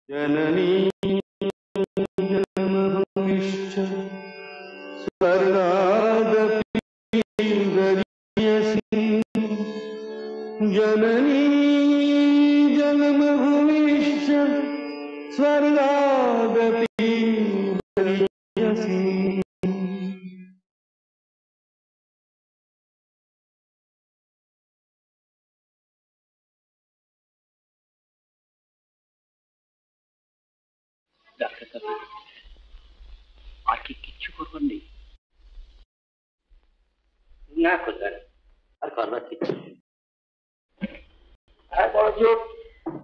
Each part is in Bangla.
जननी जन्मभूमिश्च स्वर्गादपि गरीयसी जननी जन्मभूमिश्च स्वर्गादपि गरीयसी। ডাক্তার সাহেব আর কি কিচ্ছু করবার নেই? না করবেন আর করবার কিছু আর বড় জোর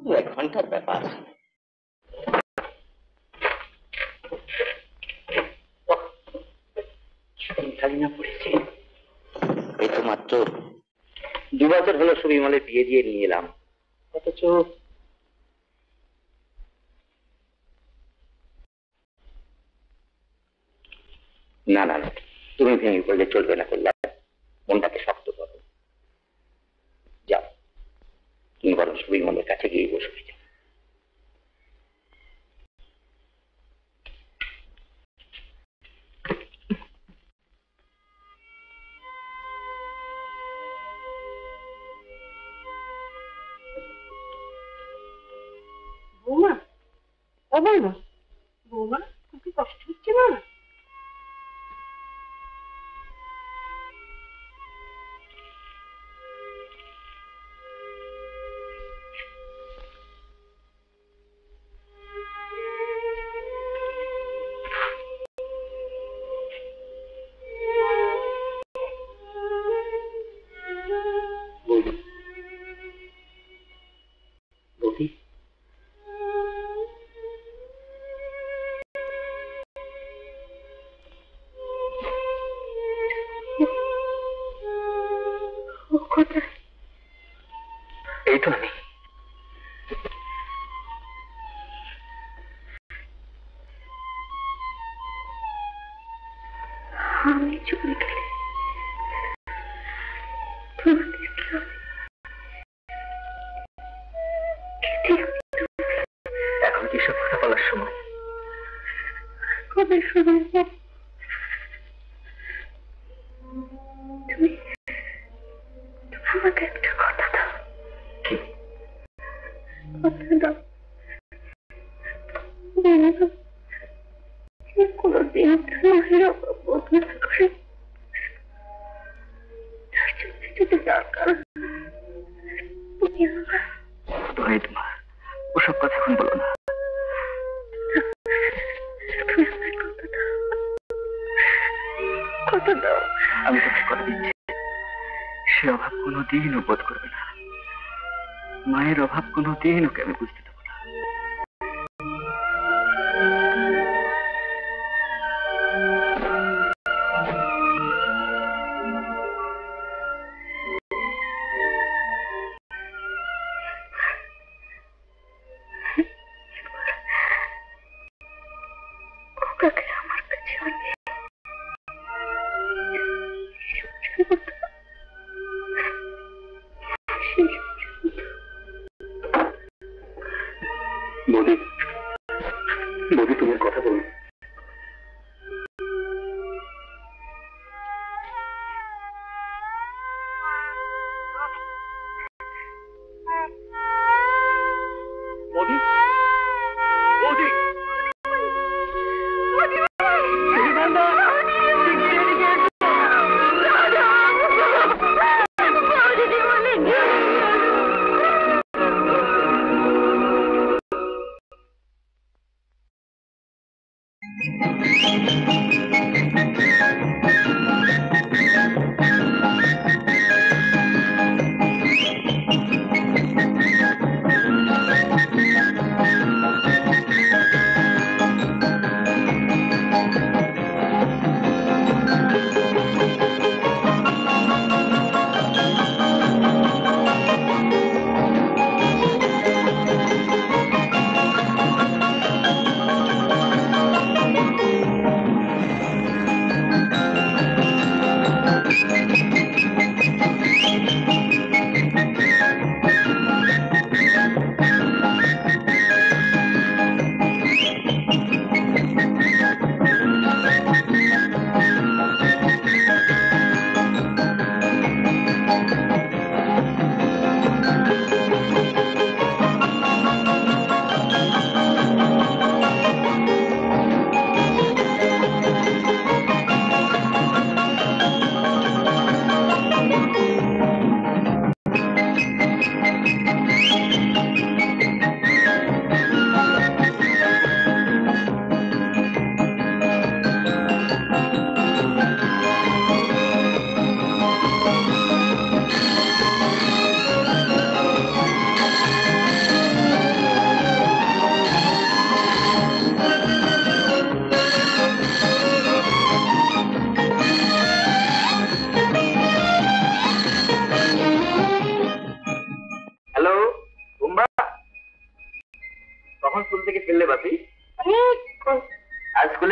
2-1 ঘন্টার ব্যাপার। চিন্তাধীনা পড়েছে। এই তো মাত্র 2 বছর হলো সুবিমলের বিয়ে দিয়ে নিয়ে এলাম, অথচ না না না, তুমি ভেঙে পড়লে চলবে না। করলে মনটাকে শক্ত করো। যাও, তুমি বরং সুবিমলের কাছে গিয়ে বসে যাও। বৌমা, ও বৌমা, বৌমা খুব কি কষ্ট হচ্ছে না? এই তো আমি। আমি চলে গেলে এখন কি সব কথা বলার সময়? কবে শুরু? তুমি আমাকে একটা কথা দাও। কি কথা দাও? কোনদিন মায়ের অভাব বোধ না করে তার জন্য যদি দরকার তুমি তোমার ওসব কথা এখন বলো না। কথা দাও। আমি তোকে কথা দিচ্ছি, সে অভাব কোনোদিন বোধ করবে না। মায়ের অভাব কোনোদিন ওকে আমি বুঝতে দেবো না। ওকে আমার কাছে আনে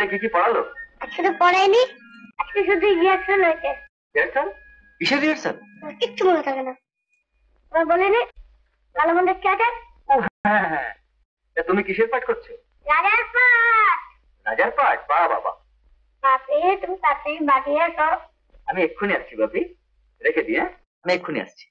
স্কুলে কি কি পড়ালো? আজকে তো পড়ায়নি, আজকে শুধু রিহার্সাল হয়েছে। রিহার্সাল? কিসের রিহার্সাল? কিচ্ছু মনে থাকে না। ওরা বলেনি ভালো মন্দের চ্যাটার। ও হ্যাঁ হ্যাঁ, তুমি কিসের পাঠ করছো? রাজার পাঠ। রাজার পাঠ? বাহ বাবা। বাপরে, তুমি তাড়াতাড়ি বাড়িয়ে আসো। আমি এক্ষুনি আসছি বাপি, রেখে দিয়ে। আমি এক্ষুনি আসছি।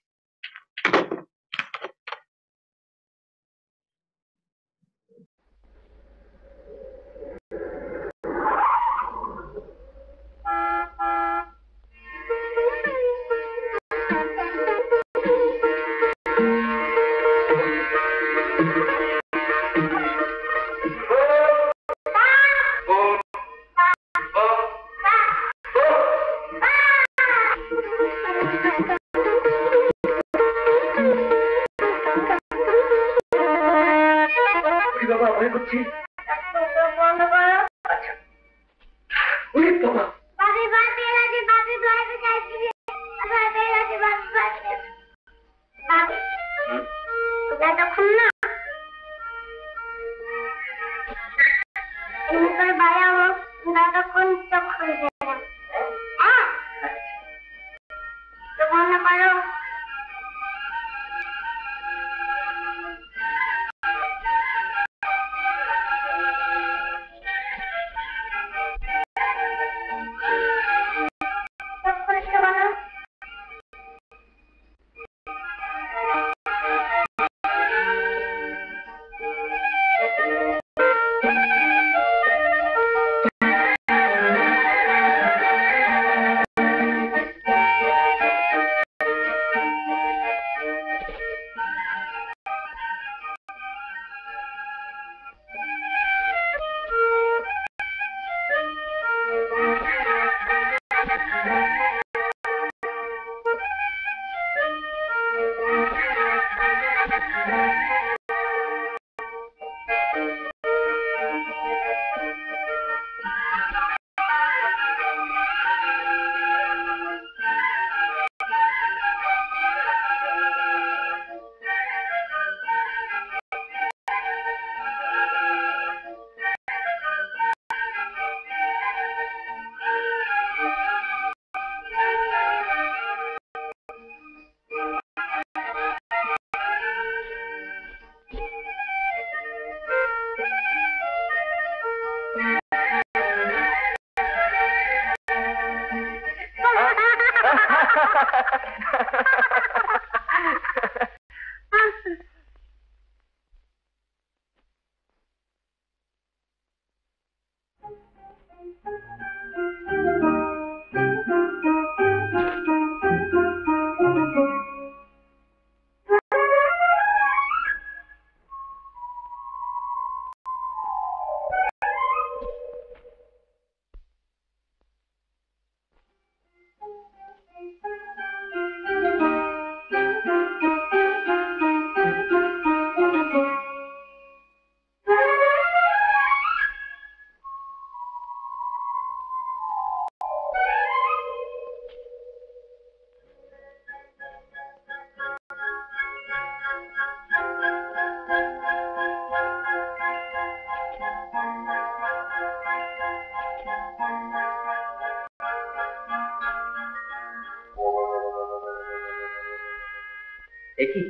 দেখি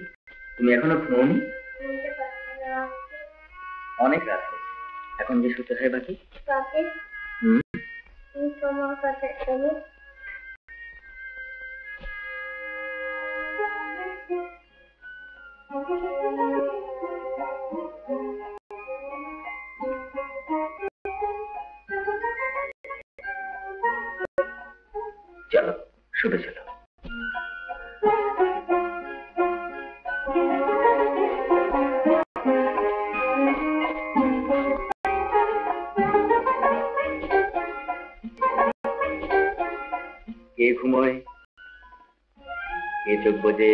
তুমি এখনো ঘুমোনি? অনেক রাত হয়েছে, এখন যে শুতে হয় বাকি। তোমার কাছে চলো শুতে চলো। কে ঘুমোয়, কে চোখ বোঝে?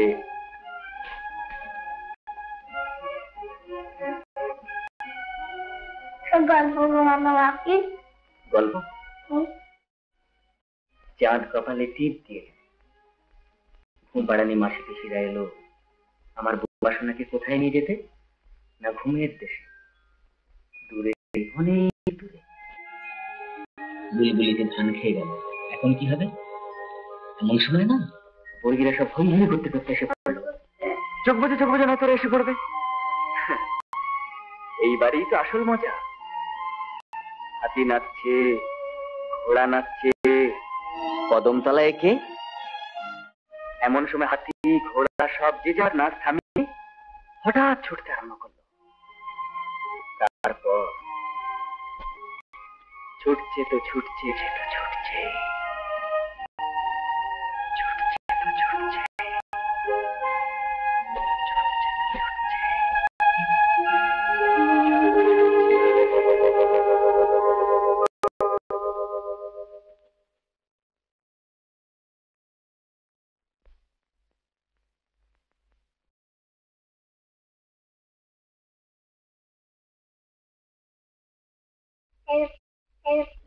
গল্প বানানো বাকি। গল্প? চাঁদ কপালে টিপ দিয়ে ঘুম পাড়ানি মাসি পিসিরা এলো আমার বাসনাকে কোথায় নিয়ে যেতে? না ঘুমের দেশে, দূরে, অনেক দূরে। বুলবুলিতে ধান খেয়ে গেল, এখন কি হবে? এমন সময় না বর্গিরা সব হই হই করতে করতে এসে পড়লো। চোখ বুঝে না তোরা এসে পড়বে। এইবারই তো আসল মজা। হাতি নাচছে, ঘোড়া নাচছে, কদমতলায় কে? এমন সময় হাতি ঘোড়া সব যে যার নাচ থামিয়ে হঠাৎ ছুটতে আরম্ভ করলো। তারপর ছুটছে তো ছুটছে, সে তো ছুটছে, ছুটছে তো ছুটছে,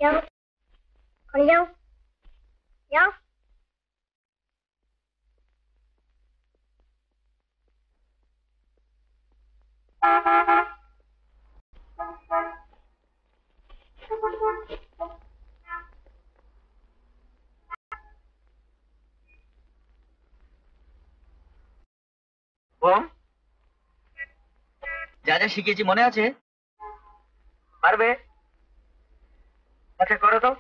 যাও, ঘরে যাও, যাও। যা যা শিখেছি মনে আছে? পারবে? আচ্ছা করো তো।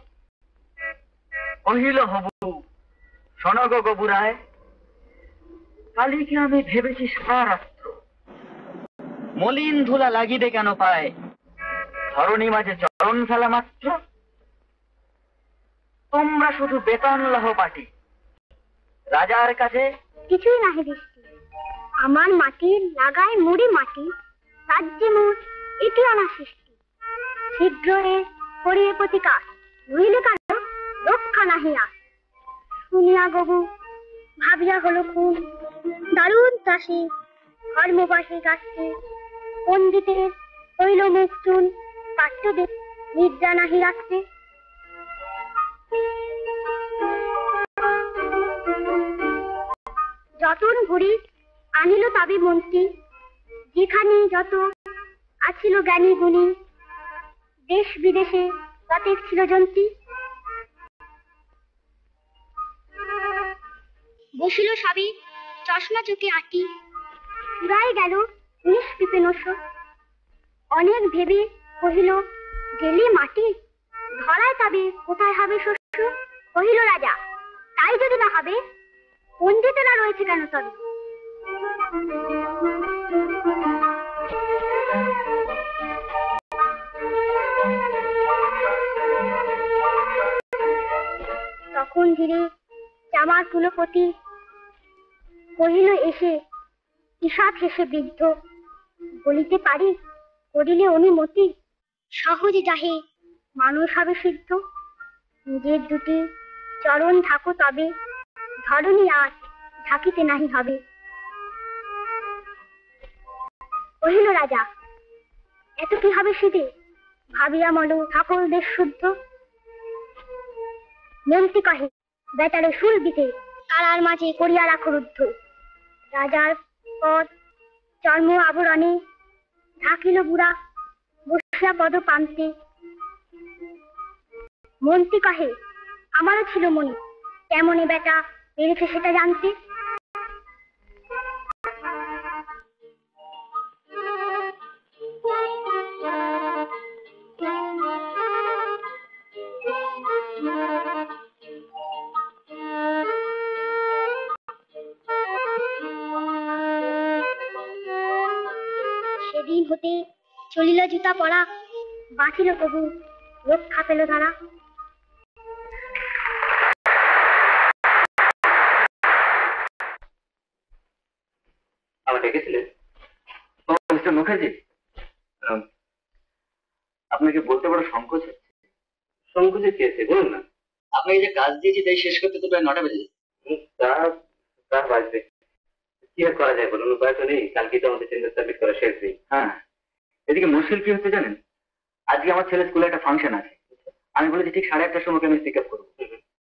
কহিল হবু শোনো গো গবুরায়, কালীকে আমি ভেবেছি সারাত্র, মলিন ধুলা লাগিবে কেন পায়, ধরণী মাঝে চরণ ফেলা মাত্র, তোমরা শুধু বেতন লহ পাটি, রাজার কাছে কিছুই নাহি দৃষ্টি। আমার মাটির লাগায় মুড়ি মাটি, রাজ্যে মোর এটি আনা সৃষ্টি। শীঘ্র করিয়ে প্রতিকার, নইলে কারো রক্ষা নাহি আর। শুনিয়া গবু ভাবিয়া হলো খুন, দারুণ চাষি ধর্মবাসী কাটছে, পণ্ডিতের হইল মুখ চুন, পাঠ্যদের নিদ্রা নাহি রাখছে। যতন ভরি আনিল তবে মন্ত্রী, যেখানে যত আছিল জ্ঞানী গুণী, দেশ বিদেশে ততেক ছিল যন্ত্রী। বসিল সবে চশমা চোখে আঁটি, ফুরাই গেল নিষ্পিপে নশ। অনেক ভেবে কহিল গেলে মাটি, ধরায় তবে কোথায় হবে শস্য। কহিল রাজা তাই যদি না হবে, পণ্ডিতেরা রয়েছে কেন তবে। তখন ধীরে চামার কুলপতি কহিল এসে, ঈষৎ হেসে বৃদ্ধ, বলিতে পারি করিলে অনুমতি, সহজে যাহে মানুষ হবে সিদ্ধ। নিজের দুটি চরণ থাকো তবে, ধরণী আর ঢাকিতে নাহি হবে। কহিল রাজা এত কি হবে সিধে, ভাবিয়া মল ঠাকুর দেশ শুদ্ধ। মন্ত্রী কহে বেতারে শুল দিতে, কারার মাঝে করিয়া রাখো রুদ্ধ। রাজার পদ চর্ম আবরণে ঢাকিল বুড়া, বসিয়া পদ পান্তে। মন্ত্রী কহে আমারও ছিল মনে, কেমনে বেটা পেরেছে সেটা জানতে। সেদিন হতে চলিল জুতা পরা, বাঁচিল তবু রক্ষা পেল তারা। আমার ডেকেছিলেন? ও মিস্টার মুখার্জি, আপনাকে বলতে বড় সংকোচ হচ্ছে। সংকোচের কি আছে বলুন না। আপনাকে যে কাজ দিয়েছি তাই শেষ করতে তো প্রায় 9টা বেজে যায়। তা তা বাজবে, কি আর করা যায় বলুন, উপায় তো নেই। কালকে তো আমাদের চেঞ্জার সাবমিট করা শেষ দিন। হ্যাঁ, এদিকে মুশকিল কি হচ্ছে জানেন, আজকে আমার ছেলের স্কুলে একটা ফাংশন আছে, আমি বলেছি ঠিক 8:30টার সময় আমি পিক আপ করবো।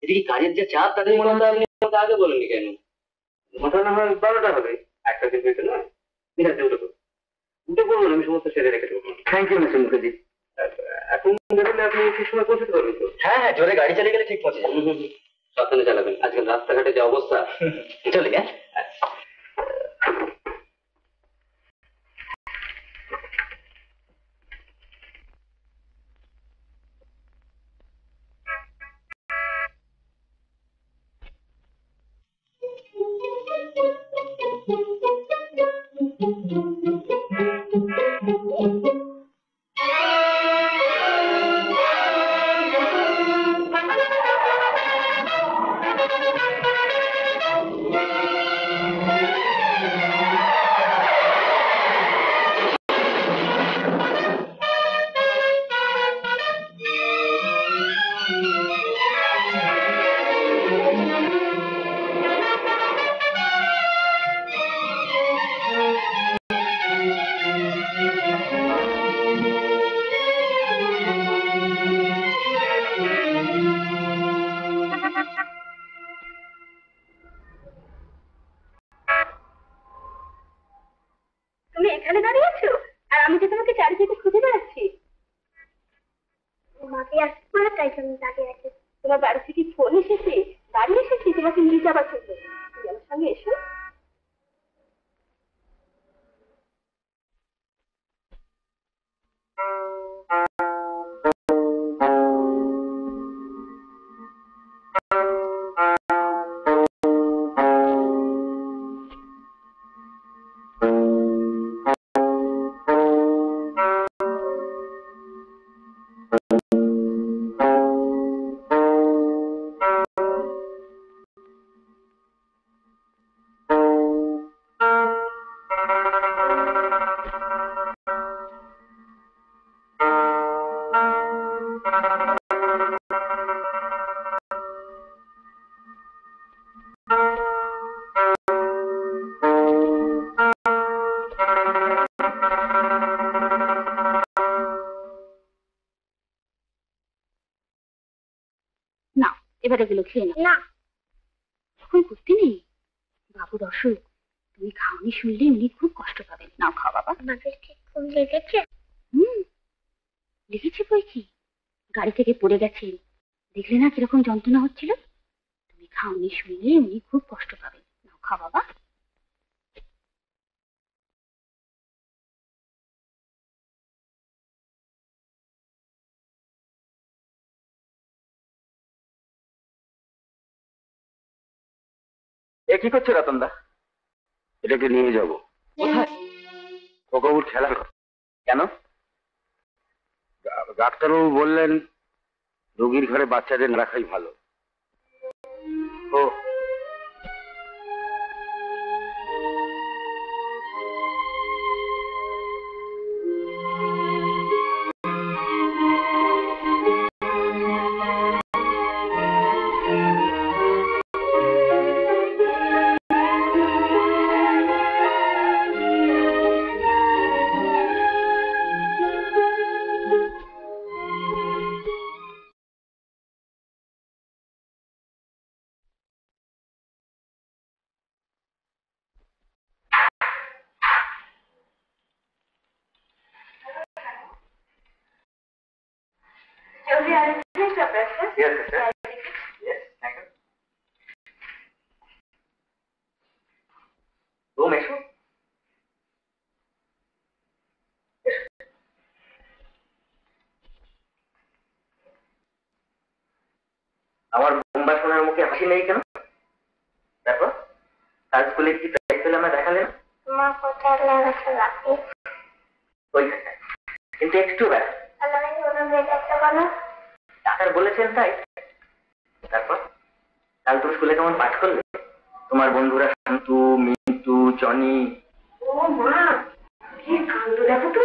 এদিকে কাজের যে চাপ, তাদের মনে হয় আপনি আগে বলেননি কেন? মোটা না হয় 12টা হবে, একটা দিন পেতে নয়। ঠিক আছে, উঠে করবো, আমি সমস্ত সেরে রেখে দেবো। Thank you mister Mukherjee. এখন বেরোলে আপনি ঠিক সময় পৌঁছতে পারবেন তো? হ্যাঁ হ্যাঁ, জোরে গাড়ি চালিয়ে গেলে ঠিক পৌঁছে যাবেন। সাবধানে চালাবেন, আজকাল রাস্তাঘাটে যে অবস্থা। চলে হ্যাঁ। তুমি এখানে দাঁড়িয়ে আছো আর আমি যে তোমাকে চারিদিকে খুঁজে বেড়াচ্ছি। মাকে আসতে পারে তাই জন্য দাঁড়িয়ে আছে। তোমার বাড়ি থেকে ফোন এসেছে, দাঁড়িয়ে এসেছি তোমাকে নিয়ে যাবার জন্য। তুমি আমার সঙ্গে এসো। না, এবার এগুলো খেয়ে নাও। না, এখন করতে নেই। বাবু দর্শক, তুমি খাওনি শুনলে উনি খুব কষ্ট পাবেন। নাও খাও বাবা। মাকে ঠিক খুব লেগেছে। লিখেছে বই কি? গাড়ি থেকে পড়ে গেছেন, দেখলে না কিরকম যন্ত্রণা হচ্ছিল। তুমি খাওনি শুনলে উনি খুব কষ্ট পাবেন। নাও খাও বাবা। এ কি করছে রতনদা? এটাকে নিয়ে যাব। কোথায়? খোকাবুর খেলার ঘর। কেন? ডাক্তারবাবু বললেন রোগীর ঘরে বাচ্চাদের না রাখাই ভালো। ও, yes, sir. Yes, thank you. Room এসো। আমার বোম্বা সোনার মুখে হাসি নেই কেন? তারপর কাল স্কুলে কি প্রাইজ পেলে আমরা দেখালেন? মা কোথায় লেগেছে বাকি? ওইখানটায়, কিন্তু একটু ব্যথা। তাহলে আমি কোনো বেটাতে বলো। ডাক্তার বলেছেন তাই। তারপর কাল তুমি স্কুলে কেমন পাঠ করলে? তোমার বন্ধুরা শান্তু, মিন্টু, জনি। ও মা, কি কাণ্ড দেখো তো।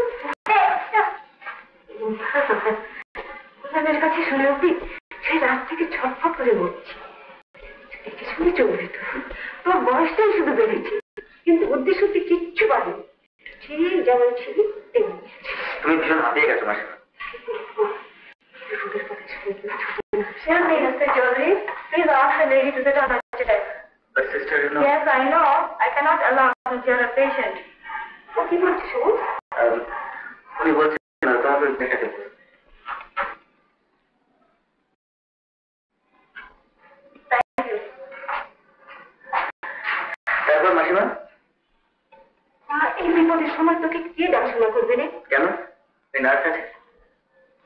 ওদের কাছে শুনে উঠি সেই রাত থেকে ছটফট করে বলছি। দেখে শুনে চলবে তো। তোমার বয়সটাই শুধু বেড়েছে, কিন্তু উদ্দেশ্য কিচ্ছু বাড়েনি। ঠিক যেমন ছিল তেমন। তুমি ভীষণ হাঁপিয়ে গেছো মাসে। Excuse me, Mr. Chaudhary. Please ask the lady to sit on her chair. The sister, you know. Yes, I know. I cannot allow since you are a patient. কি বলছো? উনি বলছেন তোমাকে দেখাতে। বিপদের সময় তোকে কে দেখাশোনা করবে রে? কেন নার্স আছে?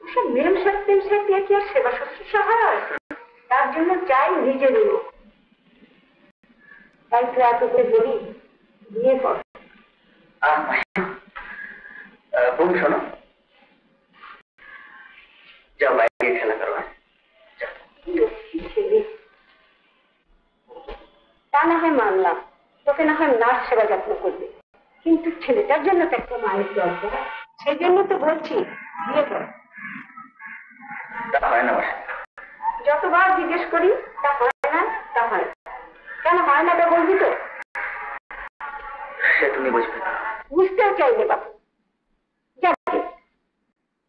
সব মেম সাহেব দিয়ে কি আর সেবা শুশ্রূষা হয়? তার জন্য চাই নিজের লোক। তাই তো এত করে বলি বিয়ে কর। বোন শোনো, যাও বাইরে খেলা করো। তা না হয় মানলাম, তোকে না হয় নার্স সেবা যত্ন করবে, কিন্তু ছেলেটার জন্য তো একটা মায়ের দরকার। সেই জন্য তো বলছি বিয়ে কর। তা হয় না, যতবার জিজ্ঞেস করি তা হয় না, তা হয়। কেন হয় না তা বলবি তো? সে তুমি বুঝবে না। বুঝতেও চাইবে বাবু। যাবে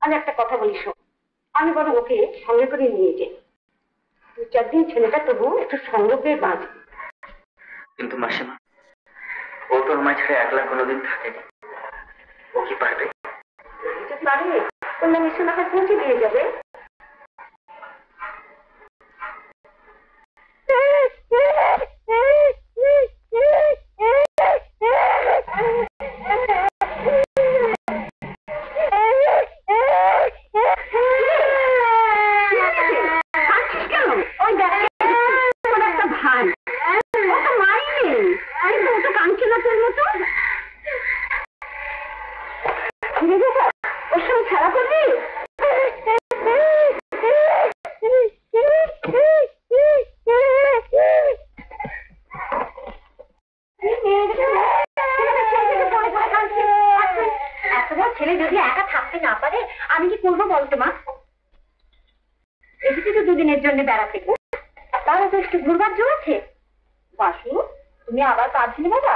আজ একটা কথা বলি শোন, আমি বরং ওকে সঙ্গে করে নিয়ে যাই। 2-4 দিন ছেলেটা তবু একটু সঙ্গ পেয়ে বাঁচবে। কিন্তু মাসিমা, ও তো আমায় ছেড়ে একলা কোনোদিন থাকেনি, ও কি পারবে? যদি পারে অন্য মিশন আমাকে পৌঁছে দিয়ে যাবে। ছেলে যদি একা থাকতে না পারে আমি কি করবো বলতো মা? এসেছি তো দুদিনের জন্য বেড়াতে, তাহলে তো একটু ঘুরবার জন্য আছে। বাসু, তুমি আবার কাঁদছিলে বাবা?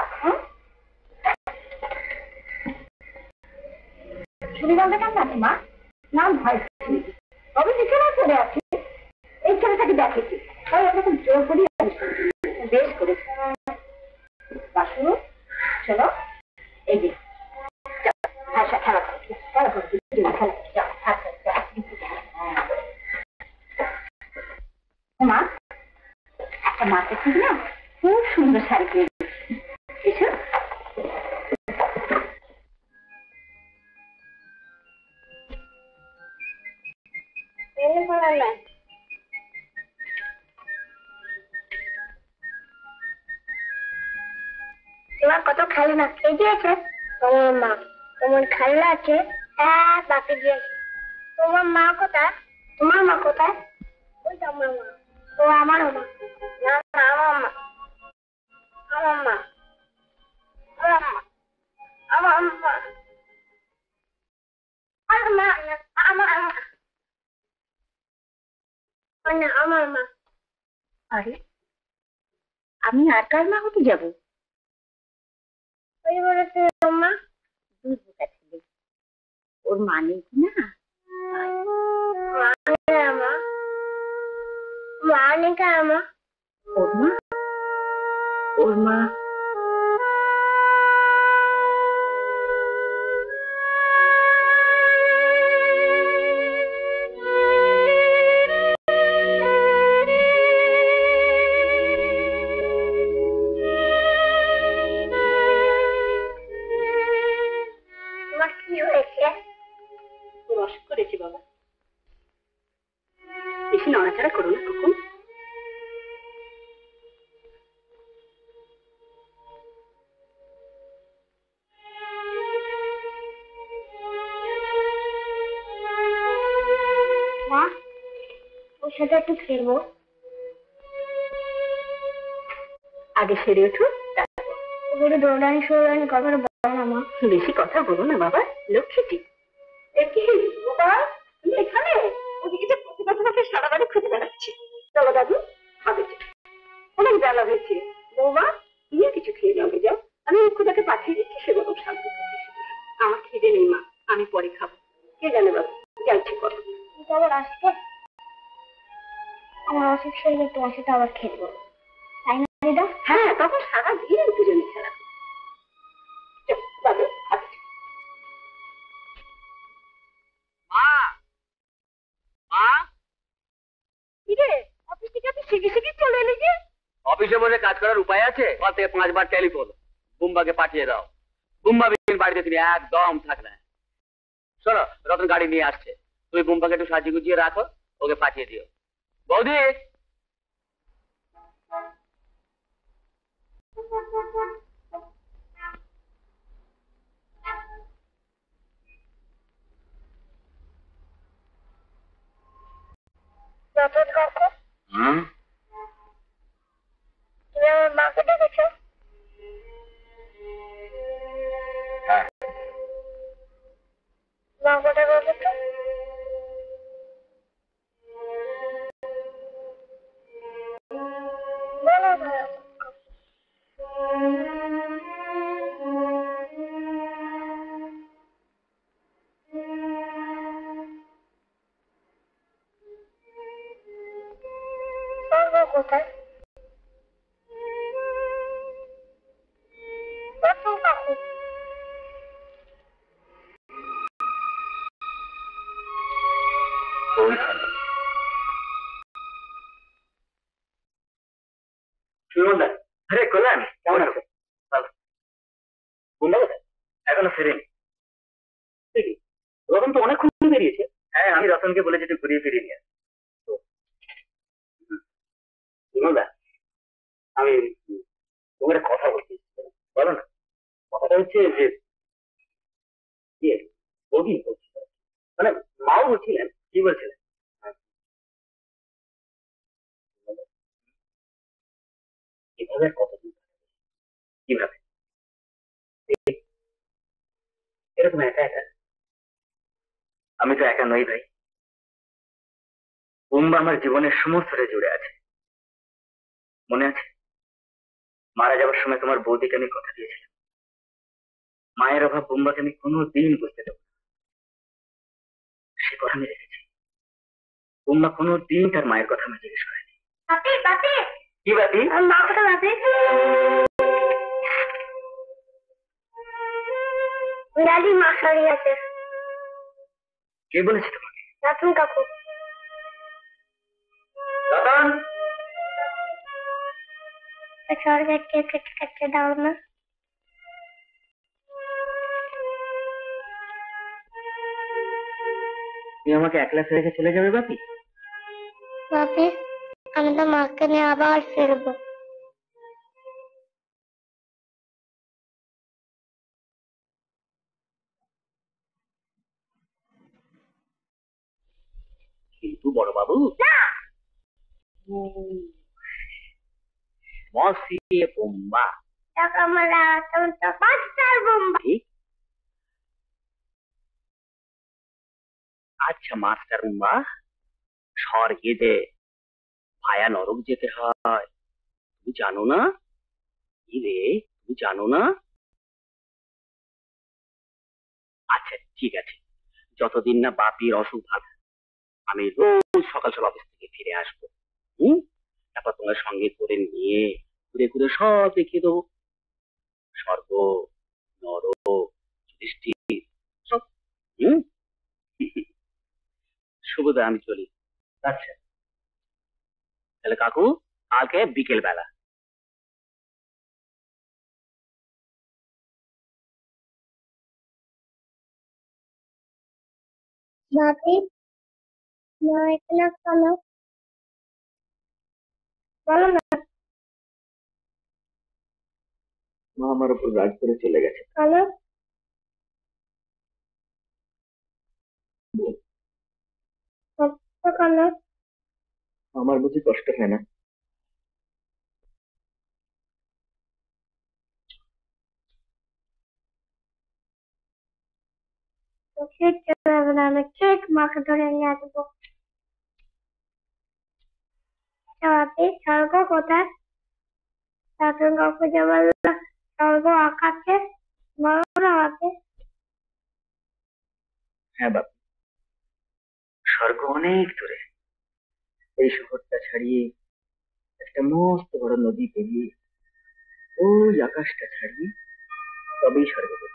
শুনি বলতে কেমন আছে মা? নাম ভয় তবে বিছানা চলে আছে। এই ছেলেটাকে দেখেছি, তাই ওকে জোর করি। বেশ করেছি বাসু, চলো এই যে খেলা মা, একটা মাকে ঠিক না খুব সুন্দর শাড়ি পেয়ে এসো। তোমার কত খেলনা খেয়ে দিয়েছে তোমার মা? তোমার খেলনা আছে? হ্যাঁ, বাকি দিয়েছে। তোমার মা কোথায়? তোমার মা কোথায়? ওই তো আমার মা। ও আমারও মা। না না, আমার মা। আমার মা। আমার মা। আমার মা। আমার মা। আমার মা। না, আমার মা। আরে আমি আর কার মা হতে যাবো? ওই বলেছে মা। দুধ বোকা ছেলে, ওর মা নেই কি না? ওর মা, ওর মা কি হয়েছে? অসুখ করেছে বাবা। বেশি নড়াচড়া করো না কুকুর। মা, ওর সাথে একটু খেলবো। আগে সেরে উঠো, ওগুলো দৌড়ানি সৌড়ানি কথা বলো না মা। বেশি কথা বলো না বাবা, লক্ষ্মীটি। বাবা তুমি এখানে? ওদিকে যে প্রতিভা তোমাকে সারা বাড়ি খুঁজে বেড়াচ্ছি। চলো দাদু, খাবে অনেক বেলা হয়েছে। বৌমা তুমি কিছু খেয়ে যাবে, যাও। আমি খুদাকে পাঠিয়ে দিচ্ছি, সে রকম শান্ত। আমার খিদে নেই মা, আমি পরে খাবো। কে জানে বাবু, যাইছি করো। আবার আসবে? আমার অসুখ শরীরে তোমার সাথে আবার খেলবো, তাই না দিদা? হ্যাঁ, তখন সারা দিন দুজনে খেলা। দাদু খাবে। অফিস থেকে আপনি শিখে শিখে চলে এলি যে? অফিসে বসে কাজ করার উপায় আছে? 5 বার টেলিফোন বুম্বাকে পাঠিয়ে দাও। বুম্বা বিকেল বাড়িতে তুমি একদম থাকবে না। শোনো, রতন গাড়ি নিয়ে আসছে, তুমি বুম্বাকে একটু সাজিয়ে গুজিয়ে রাখো, ওকে পাঠিয়ে দিও। বৌদি, রতন কাকু, তুমি আমার মাকে দেখেছো? হ্যাঁ, মা কোথায় বলো তো? বলো না রতন কাকু। স্বর্গ কোথায়? রতন কাকু, ওইখানে। সুমনদা, আরে কল্যাণ, কেমন আছো? ভালো। বুম্বা কোথায়? এখনো ফেরেনি। ঠিকই, রতন তো অনেকক্ষণ বেরিয়েছে। হ্যাঁ, আমি রতনকে বলেছি একটু ঘুরিয়ে ফিরিয়ে নিয়ে আসতে। সুমনদা, আমি তোমার একটা কথা বলছি, বলো না। কথাটা হচ্ছে যে বৌদি বলছিল, মানে মাও বলছিলেন। কি বলছিলেন? কিভাবে আর কতদিন কাটাবে? কিভাবে এরকম একা একা? আমি তো একা নই ভাই, বুম্বা আমার জীবনের সমস্তটা জুড়ে আছে। মনে আছে মারা যাওয়ার সময় তোমার বৌদিকে আমি কথা দিয়েছিলাম, মায়ের অভাব বুম্বাকে আমি কোনোদিন বুঝতে দেবো না। সে কথা আমি রেখেছি। বুম্বা কোনোদিন তার মায়ের কথা আমি জিজ্ঞেস করেনি। বাপি বাপি, কি বাপি? আমার মা কোথায় বাপি? দাদি মা সরি আছে। কে বলেছে তোমাকে? রতন কাকু। রতন, স্বর্গের টিকিট কেটে দাও না। তুমি আমাকে একলা রেখে চলে যাবে বাপি? বাপি, আমি তো মাকে নিয়ে আবার ফিরবো। কিন্তু বড় বাবু, মসিয়ে বুম্বা। আমরা তখন তো মাস্টার বোম্বা। ঠিক, আচ্ছা মাস্টার বুম্বা, স্বর্গে যে ভায়া নরক যেতে হয় তুমি জানো না? কি রে, তুমি জানো না? আচ্ছা ঠিক আছে, যতদিন না বাপির অসুখ ভালো, আমি রোজ সকাল সকাল অফিস থেকে ফিরে আসবো। তারপর তোমার সঙ্গে করে নিয়ে ঘুরে ঘুরে সব দেখিয়ে দেবো, স্বর্গ, নরক, সৃষ্টি, সব। হুম। শুভদা, আমি চলি। আচ্ছা তাহলে কাকু, কালকে বিকেল বেলা। বাপি, মা এখানে কেন? বলো না। মা আমার উপর রাগ করে চলে গেছে। কেন? কেন? আমার বুঝি কষ্ট হয় না? ঠিক হবে না, আমি ঠিক মাকে ধরে নিয়ে আসবো। বাপি, স্বর্গ কোথায়? রতন কাকু যে বললো স্বর্গ আকাশে, বলো না বাপি। হ্যাঁ বাপ, স্বর্গ অনেক দূরে। এই শহরটা ছাড়িয়ে একটা মস্ত বড় নদী পেরিয়ে ওই আকাশটা ছাড়িয়ে তবেই স্বর্গ পেতে।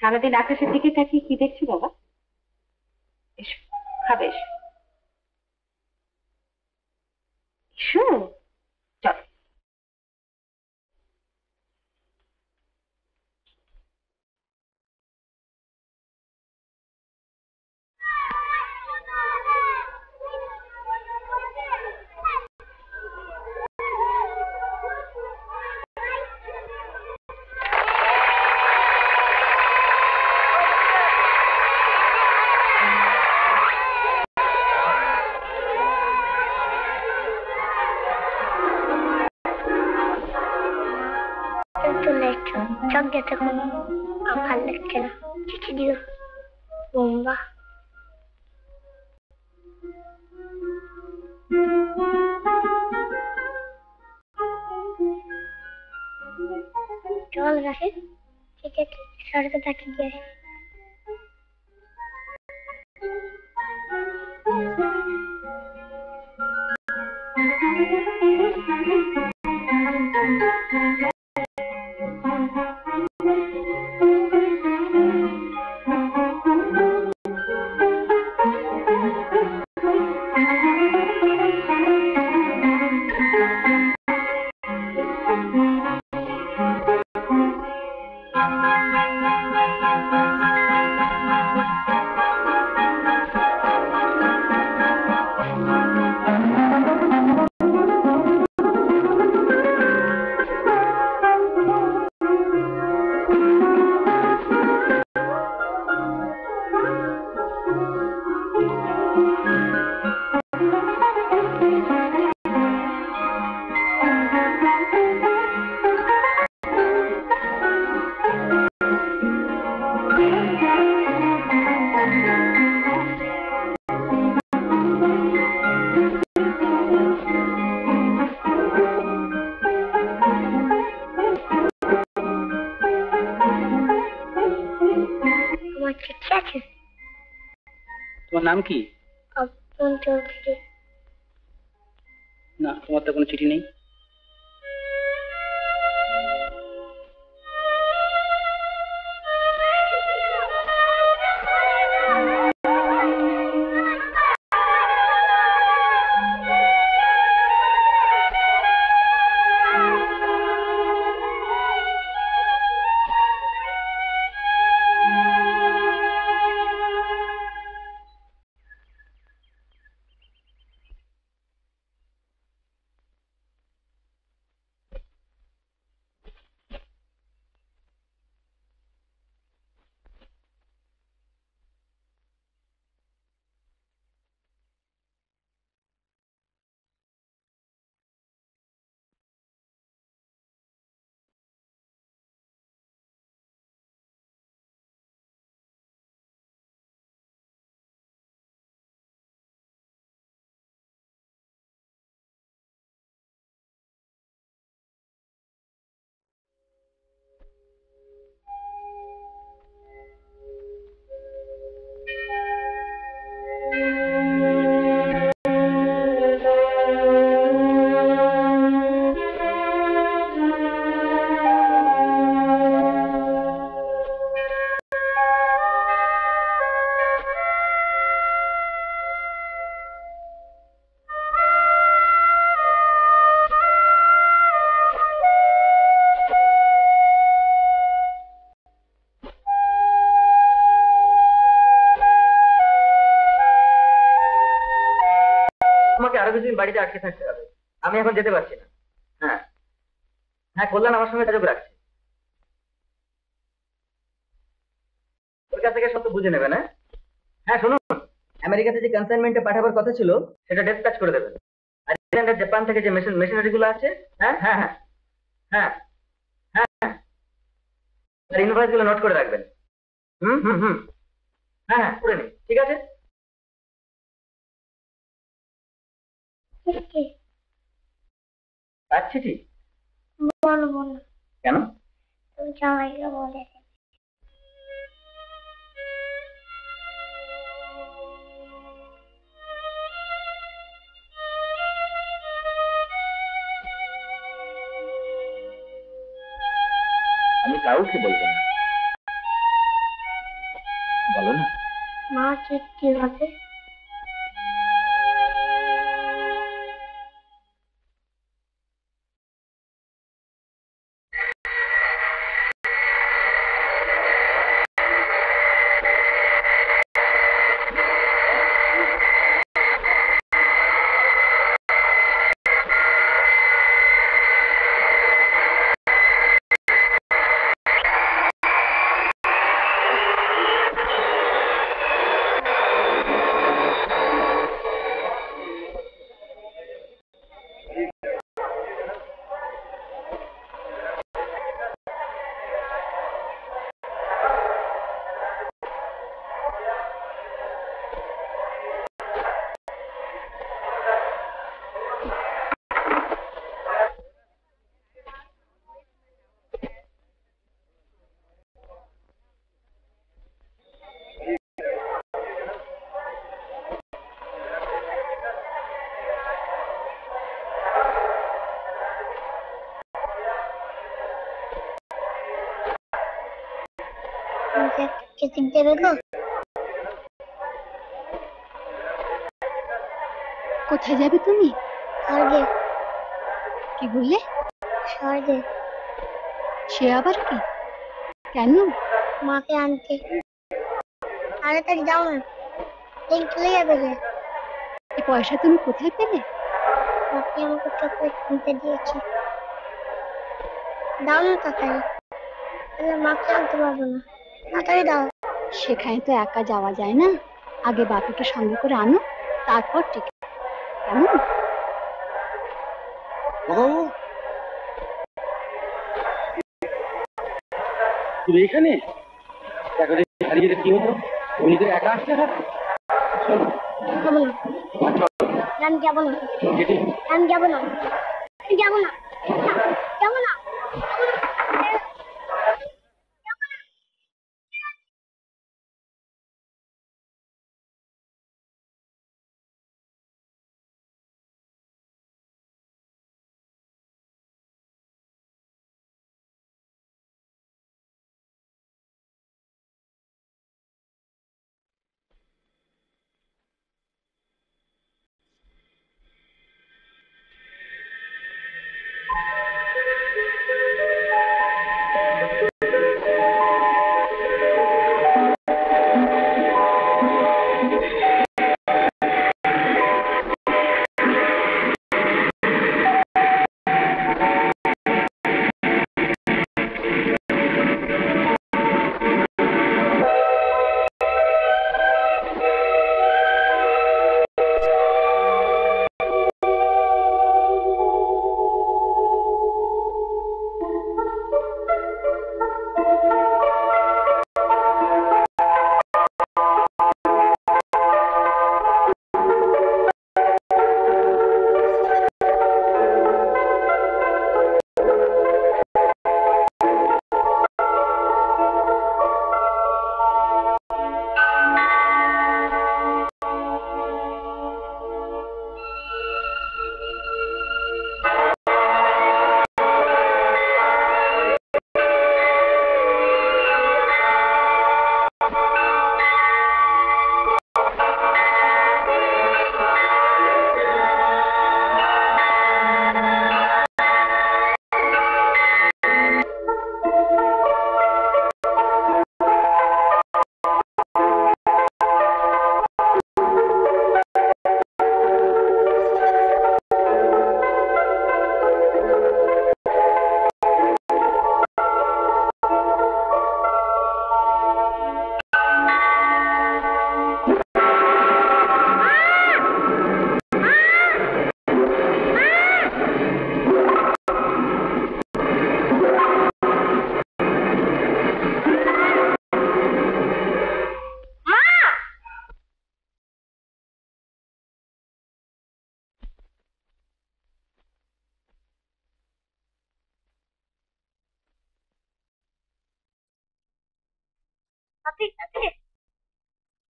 সারাদিন আকাশের দিকে তাকিয়ে কি দেখছি বাবা? এসো, খাবে এসো। এসো, চল। চক যেতে কোনো ভাল লাগছে না, চিঠি দিও বোম্বা। চল রাখে, ঠিক আছে, সড়কে থাকি গিয়ে তোমার নাম কি? না, তোমার তো কোনো চিঠি নেই। আরো কিছুদিন বাড়িতে আটকে থাকতে হবে, আমি এখন যেতে পারছি না। হ্যাঁ হ্যাঁ, কল্যাণ আমার সঙ্গে যোগাযোগ রাখছে, ওর কাছ থেকে সব তো বুঝে নেবেন। হ্যাঁ শুনুন, আমেরিকাতে যে কনসাইনমেন্টে পাঠাবার কথা ছিল সেটা ডেসপ্যাচ করে দেবেন। আর জাপান থেকে যে মেশিনারি গুলো আছে, হ্যাঁ হ্যাঁ হ্যাঁ হ্যাঁ হ্যাঁ হ্যাঁ, আর ইনভয়েস গুলো নোট করে রাখবেন। হুম হুম হুম, হ্যাঁ হ্যাঁ করে নিন, ঠিক আছে। আচ্ছা ঠিক, বলবো না। কেন? তুমি জামাইকে বলে আমি কাউকে বলবো না। বলো না। মা ঠিক কিভাবে? কেসিক দেবে গো? কোথায় যাবে তুমি? স্বর্গে। কি বললে? স্বর্গে। সে আবার কি? কেন? মাকে আনতে। তাড়াতাড়ি যাও না, ট্রেন চলে যাবে যে। এই পয়সা তুমি কোথায় পেলে? বাপি আমাকে চকলেট কিনতে দিয়েছে। দাও না তাড়াতাড়ি, তাহলে মাকে আনতে পারবো না। তাড়াতাড়ি দাও। সেখানে তো একা যাওয়া যায় না, আগে বাপিকে সঙ্গে করে আনো, তারপর টিকিট। কেমন? তুমি এখানে দেখো, হারিয়ে যেতে কি হতো? তুমি তো একা আসতে হবে। যাবো না, আমি যাবো না, আমি যাবো না, আমি যাবো না, যাবো না।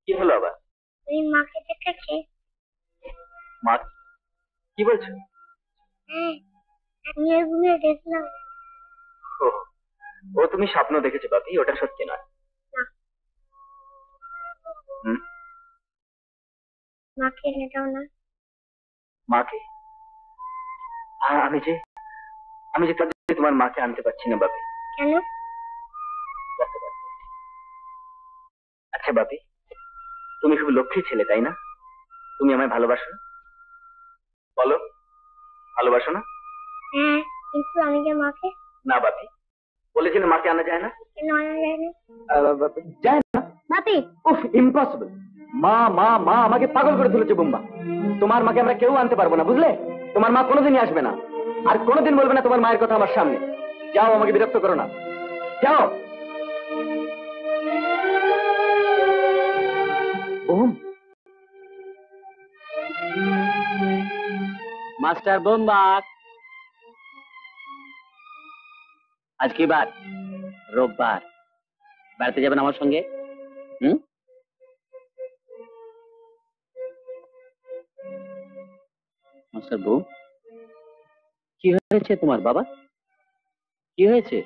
কি হলো আবার? তুই মাকে দেখেছি? মা? কি বলছো? হ্যাঁ, ঘুমিয়ে ঘুমিয়ে দেখলাম। ও, ও তুমি স্বপ্ন দেখেছো বাপি, ওটা সত্যি নয়। না, মাকে এনে দাও না। মাকে? আর আমি যে কাজে তোমার মাকে আনতে পারছি না বাপি। কেন? আচ্ছা বাপি, তুমি খুব লক্ষ্মী ছেলে তাই না? তুমি আমায় ভালোবাসো না? বলো, ভালোবাসো না? হ্যাঁ, কিন্তু আমি যে মাকে। না বাপি, বলেছিলে মাকে আনা যায় না। কেন আনা যায় না? যায় না বাপি, উফ, ইম্পসিবল। মা মা মা আমাকে পাগল করে তুলেছে বুম্বা। তোমার মাকে আমরা কেউ আনতে পারবো না, বুঝলে? তোমার মা কোনোদিনই আসবে না, আর কোনোদিন বলবে না তোমার মায়ের কথা আমার সামনে। যাও, আমাকে বিরক্ত করো না, যাও। বুম, মাস্টার বুম্বা, আজ কি বার? রোববার। বেড়াতে যাবেন আমার সঙ্গে? মাস্টার বউ, কি হয়েছে তোমার বাবা? কি হয়েছে?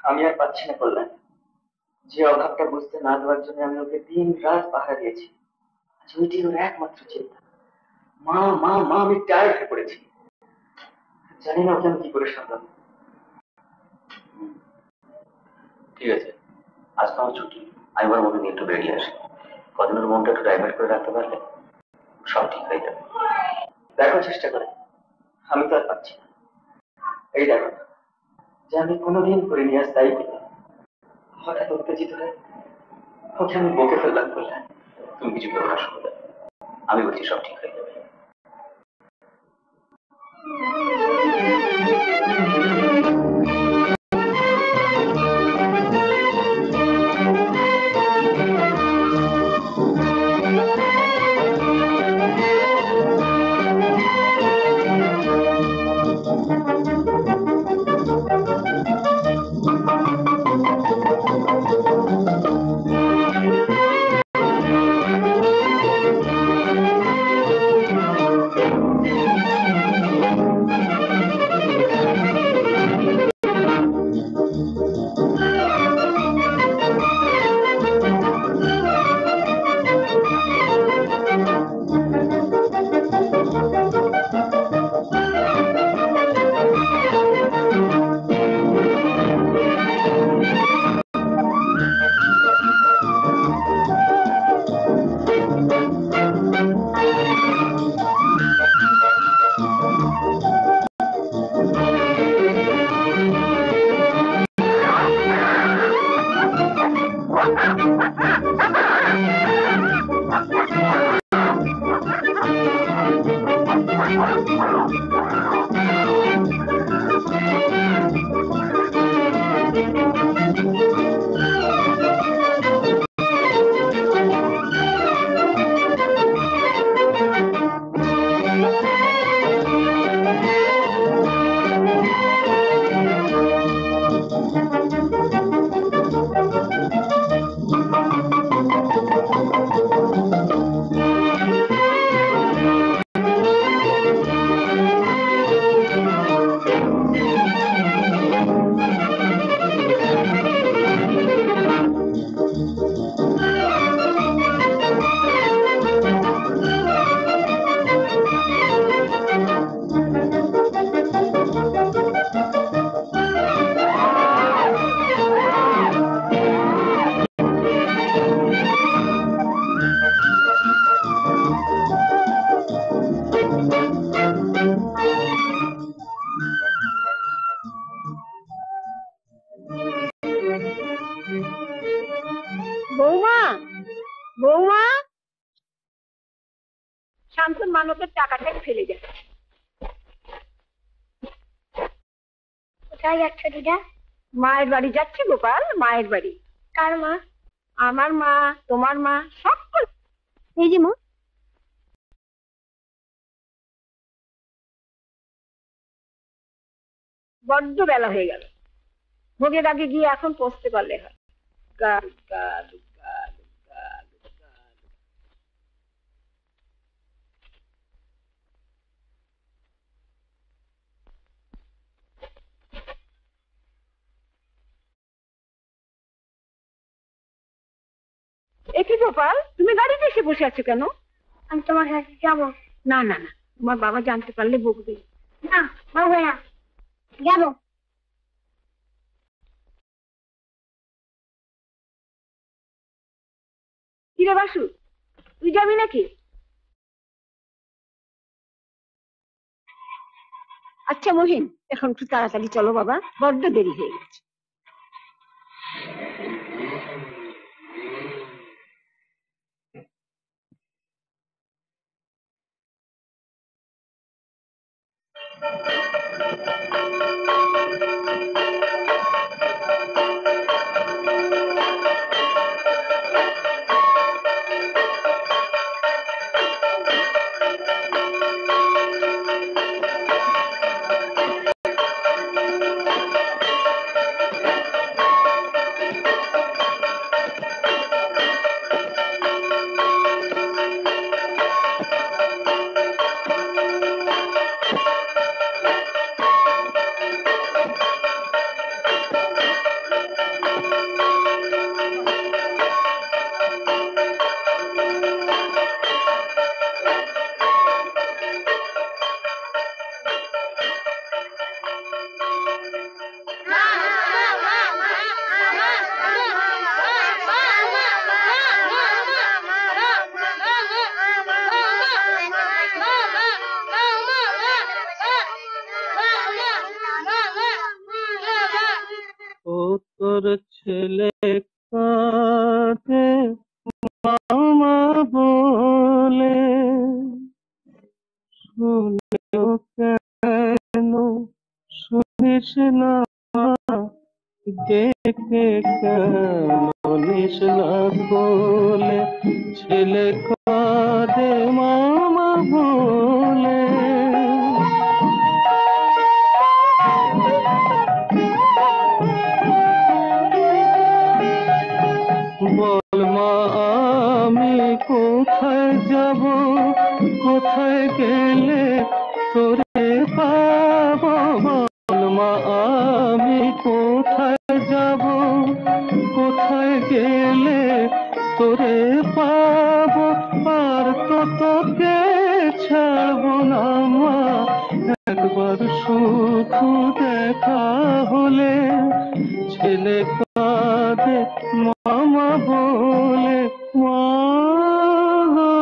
আমি আর পাচ্ছি না কল্যাণ। যে অভাবটা বুঝতে না দেওয়ার জন্য আমি ওকে দিন রাত পাহারা দিয়েছি, আজ ওইটি ওর একমাত্র চিন্তা। মা মা মা, আমি টায়ার্ড হয়ে পড়েছি। জানি না ওকে আমি কি করে সামলাবো। ঠিক আছে, আজ তো আমার ছুটি, আমি আমার মনে নিয়ে একটু বেরিয়ে আসি। কদিনের মনটা একটু ডাইভার্ট করে রাখতে পারলে সব ঠিক হয়ে যাবে। দেখো চেষ্টা করে, আমি তো আর পাচ্ছি না। এই দেখো যে আমি কোনোদিন করে নিয়ে আসতে তাই করলাম, হঠাৎ উত্তেজিত হয়ে ওকে আমি বকে ফেললাম। বললেন, তুমি কিছু করো না, শুনে আমি বলছি সব ঠিক হয়ে যাবে। বৌমা, বৌমা, শান্তন মানবের টাকাটা ফেলে যাচ্ছে। কোথায় যাচ্ছ দিদা? মায়ের বাড়ি যাচ্ছি গোপাল, মায়ের বাড়ি। কার মা? আমার মা, তোমার মা, সকল। এই যে মা, বড্ড বেলা হয়ে গেল। ভোগের আগে গিয়ে এখন পৌঁছতে পারলে হয়। গা গা গা গা। এ কি গোপাল, তুমি গাড়িতে এসে বসে আছো কেন? আমি তোমার সাথে যাবো। না না না, তোমার বাবা জানতে পারলে বকবে। না বাবু না, যাবো। কিরে বাসু, তুই যাবি নাকি? আচ্ছা মহিন, এখন একটু তাড়াতাড়ি চলো বাবা, বড্ড দেরি হয়ে গেছে। ও তোর ছেলে কাঁদে মামা বলে, শুনেও কেন শুনিস না, ডেকে কেন নিস না বলে, ছেলে কাঁদে মামা বলে। বল মা আমি কোথায় যাব, কোথায় গেলে তোরে পাবো, বল মা আমি কোথায় যাব, কোথায় গেলে তোরে পাবো, আর তো তোকে ছাড়বো না মা, একবার শুধু দেখা হলে, ছেলে কাঁদে মামা বলে, মা গো।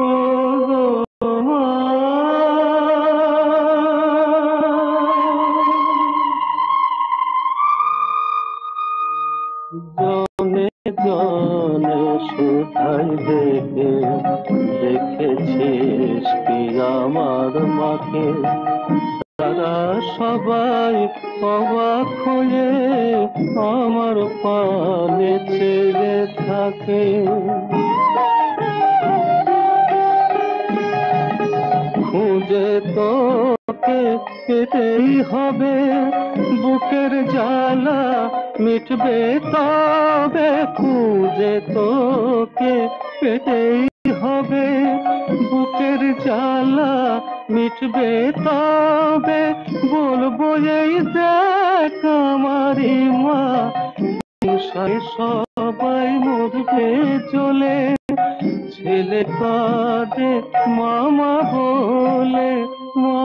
ও গো মা। জনে জনে শুধাই দেখে, দেখেছিস কি আমার মাকে, তারা সবাই অবাক হয়ে আমার পানে চেয়ে থাকে। খুঁজে তোকে পেতেই হবে, বুকের জ্বালা মিটবে তবে, খুঁজে তোকে পেতেই হবে, বুকের জ্বালা মিটবে তবে, বলবো এই দেখ আমারি মা, সবাই মরবে জ্বলে, ছেলে কাঁদে মামা বলে, মা।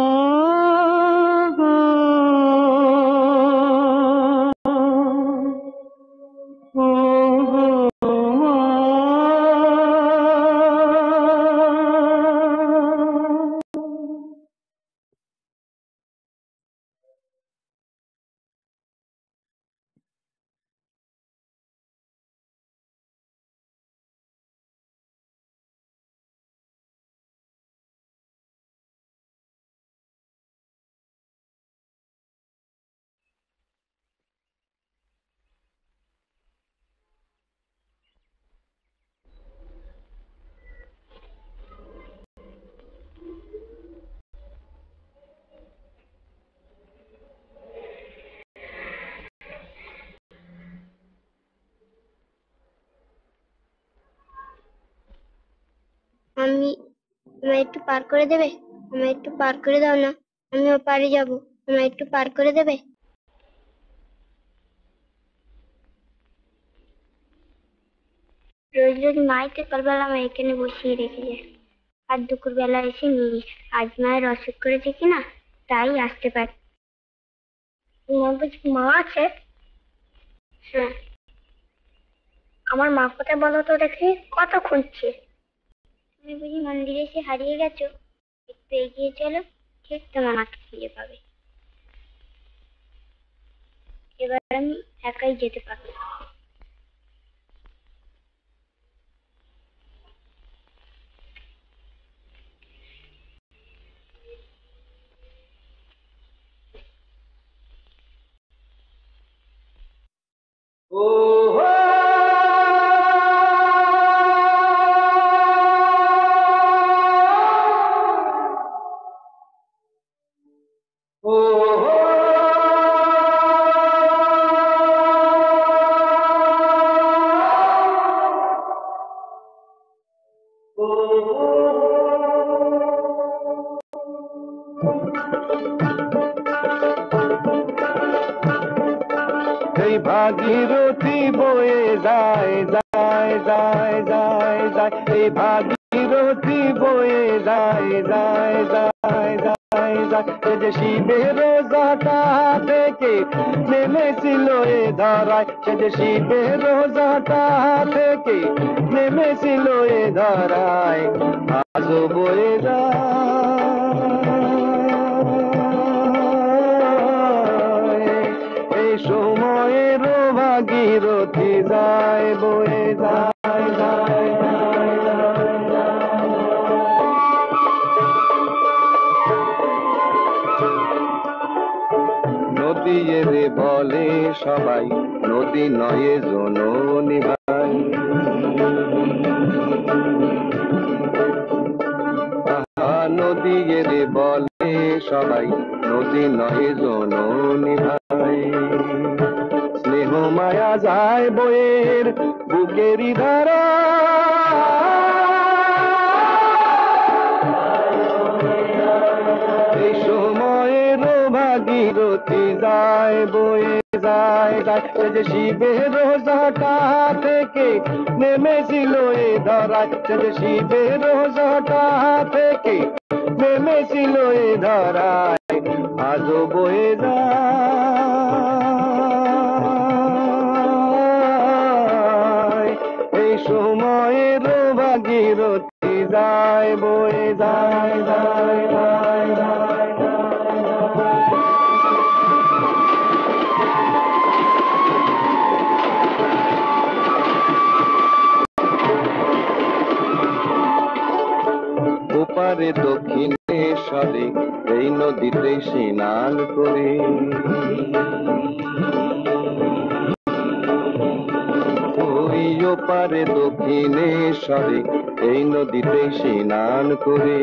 আমায় একটু পার করে দেবে? আমায় একটু পার করে দাও না, আমি ওপারে যাব, আমায় একটু পার করে দেবে? রোজ রোজ মাই সকালবেলা আমায় এখানে বসিয়ে রেখে যায়, আর দুপুরবেলা এসে নিয়ে যায়। আজ মায়ের অসুখ করেছে কিনা তাই আসতে পারে। তোমার বুঝি মা আছে? হ্যাঁ। আমার মা কোথায় বলো তো দেখি, কত খুঁজছে। তুমি বুঝি মন্দিরে এসে হারিয়ে গেছো? একটু এগিয়ে চলো, ঠিক তোমার মাকে খুঁজে পাবে। এবার আমি একাই যেতে পারবো। এই ভাগীরথী বয়ে যায় যায় যায় যায় যায়, এই ভাগীরথী বয়ে যায় যায় যায় যায় যায়। এই যে শিবের রোজাটা থেকে নেমেছিল এ ধরায়, সে যে শিবের রোজাটা থেকে নেমেছিল এ ধরায়, আজও বয়ে যায়। এই সময়ের ভাগীরথী যায় বয়ে যায় যায় যায় যায় যায়। নদী রে বলে সবাই, নদী নয় জননী ভাই। নদী রে বলে সবাই, নদী নয় জননী ভাই। স্নেহ মায়া যায় বয়ের বুকেরই ধারা, এই সময়ের ভাগীরথী যায় বয়ে যায় যায়। সে যে শিবের রোজাটা থেকে নেমেছিল এ ধরায়, সে যে শিবের রোজাটা থেকে নেমেছিল এ ধরায়, আজও বয়ে যায়। এই সময়ের ভাগীরথী যায় বয়ে যায় যায় যায় যায় যায়। ওপারে দক্ষিণেশ্বরে এই নদীতে স্নান করে, ওই ওপারে দক্ষিণেশ্বরে এই নদীতে স্নান করে,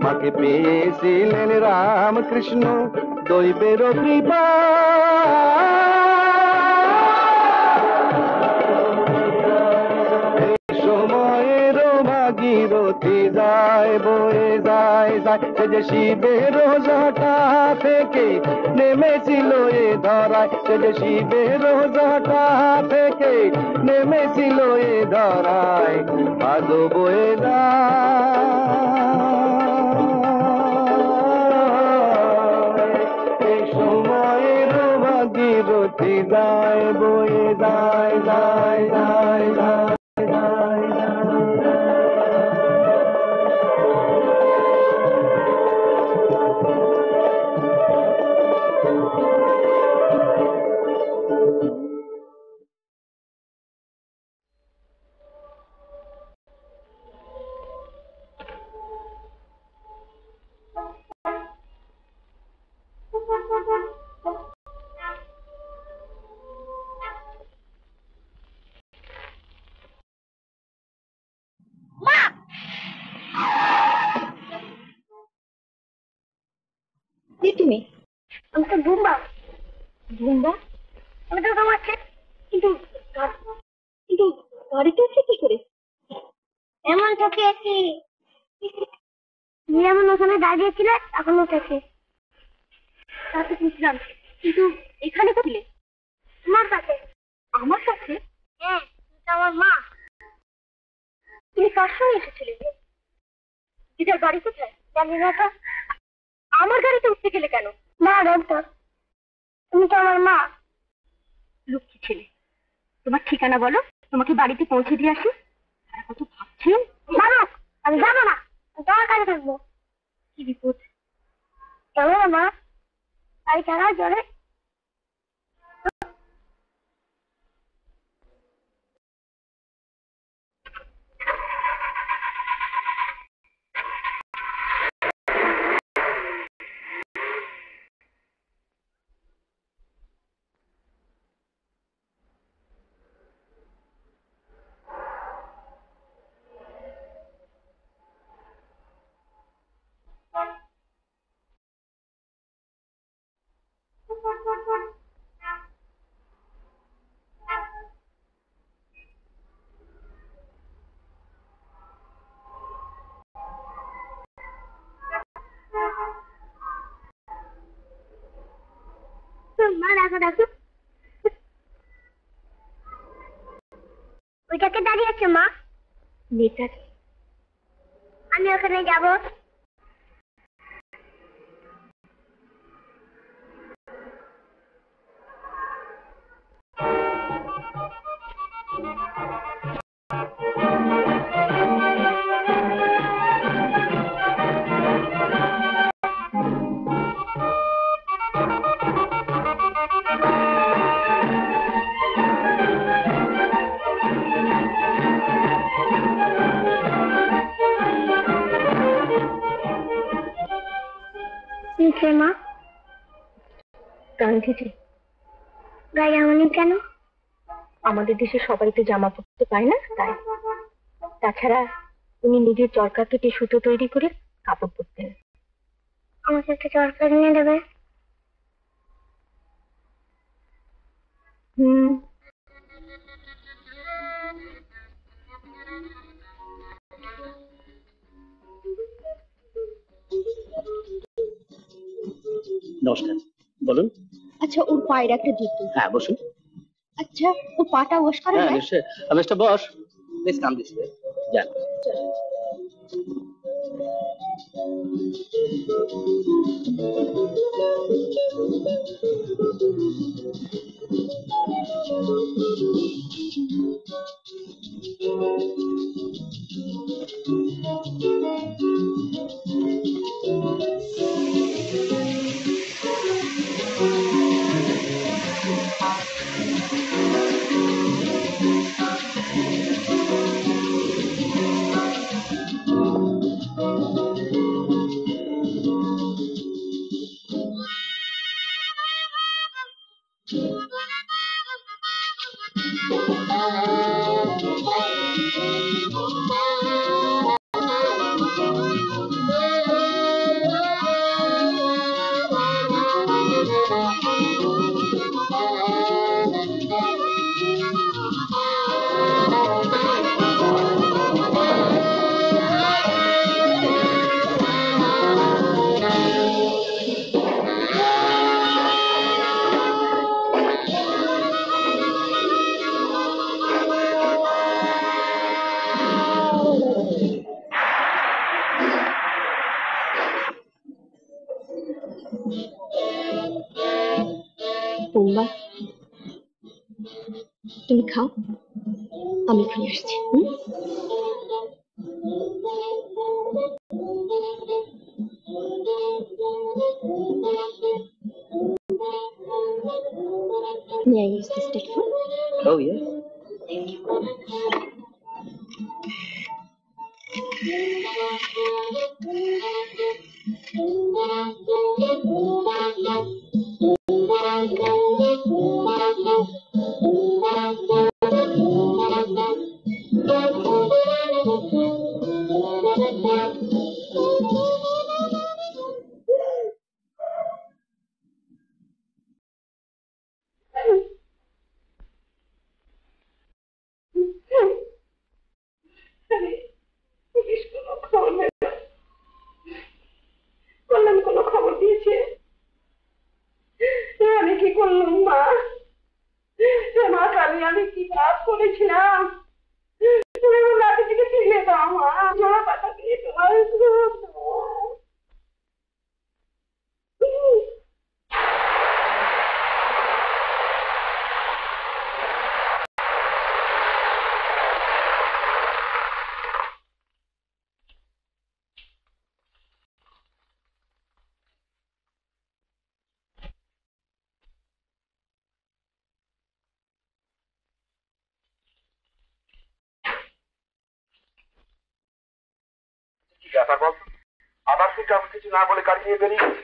মাকে পেয়েছিলেন রামকৃষ্ণ দৈবের কৃপা। ভাগীরথী যায় বয়ে যায় যায়, সে যে শিবের রোজাটা থেকে নেমেছিল এ ধরায়, সে যে শিবের রোজাটা থেকে নেমেছিল এ ধরায়, আজও বয়ে যায়। এই সময়ের ভাগীরথী যায় বয়ে যায় যায় যায় যায় যায় যায়। তুমি? আমি তো বুম্বা। বুম্বা? আমি তো তোমাকে কিন্তু কিন্তু বাড়িতে আছে কি করে? এমন ঠকিয়েছি, যেমন ওখানে দাঁড়িয়েছিলে এখন উঠেছে। তা তো বুঝলাম, কিন্তু এখানে করলে? তোমার কাছে। আমার কাছে? হ্যাঁ, এটা আমার মা। তুমি কার সঙ্গে এসেছিলে? দিদার বাড়ি কোথায়? জানি না তো। আমার গাড়িতে উঠতে গেলে কেন? না ডক্টর, তুমি তো আমার মা। লক্ষ্মী ছেলে, তোমার ঠিকানা বলো, তোমাকে বাড়িতে পৌঁছে দিয়ে আসি। তারা কত ভাবছেন। বাবা, আমি যাবো না, আমি তোমার কাছে থাকবো। কি বিপদ! চলো না মা, গাড়ি চালাও জোরে। মা ডাকো ডাকো। ওইটাকে দাঁড়িয়ে আছে মা। নেতাজি। আমি ওখানে যাবো। নিচে মা। গান্ধীজি। গায়ে এমনই কেন? আমাদের দেশে সবাই তো জামা পরতে পায় না, তাই। তাছাড়া উনি নিজের চরকা কেটে সুতো তৈরি করে কাপড় পরতেন। আমাকে একটা চরকা কিনে দেবে? হুম। নমস্কার, বলুন। আচ্ছা, ওর পায়ের একটা জুতো। হ্যাঁ, বসুন। আচ্ছা, ওর পাটা ওয়াশ করা হ্যাঁ যায়? নিশ্চয়ই। Mister boss, please come this way. যান। বোম্বা, তুমি খাও, আমি এখানে আসছি। May I use this telephone? Oh yes. Thank you. আমি কি পাপ করেছিলাম? তুমি আমার নাতিটিকে ফিরিয়ে দাও মা, জোড়া পাতা দিয়ে তোমার ব্যাপার বলতো? আবার কিন্তু আমি কিছু না বলে গাড়ি নিয়ে বেরিয়ে গেছি।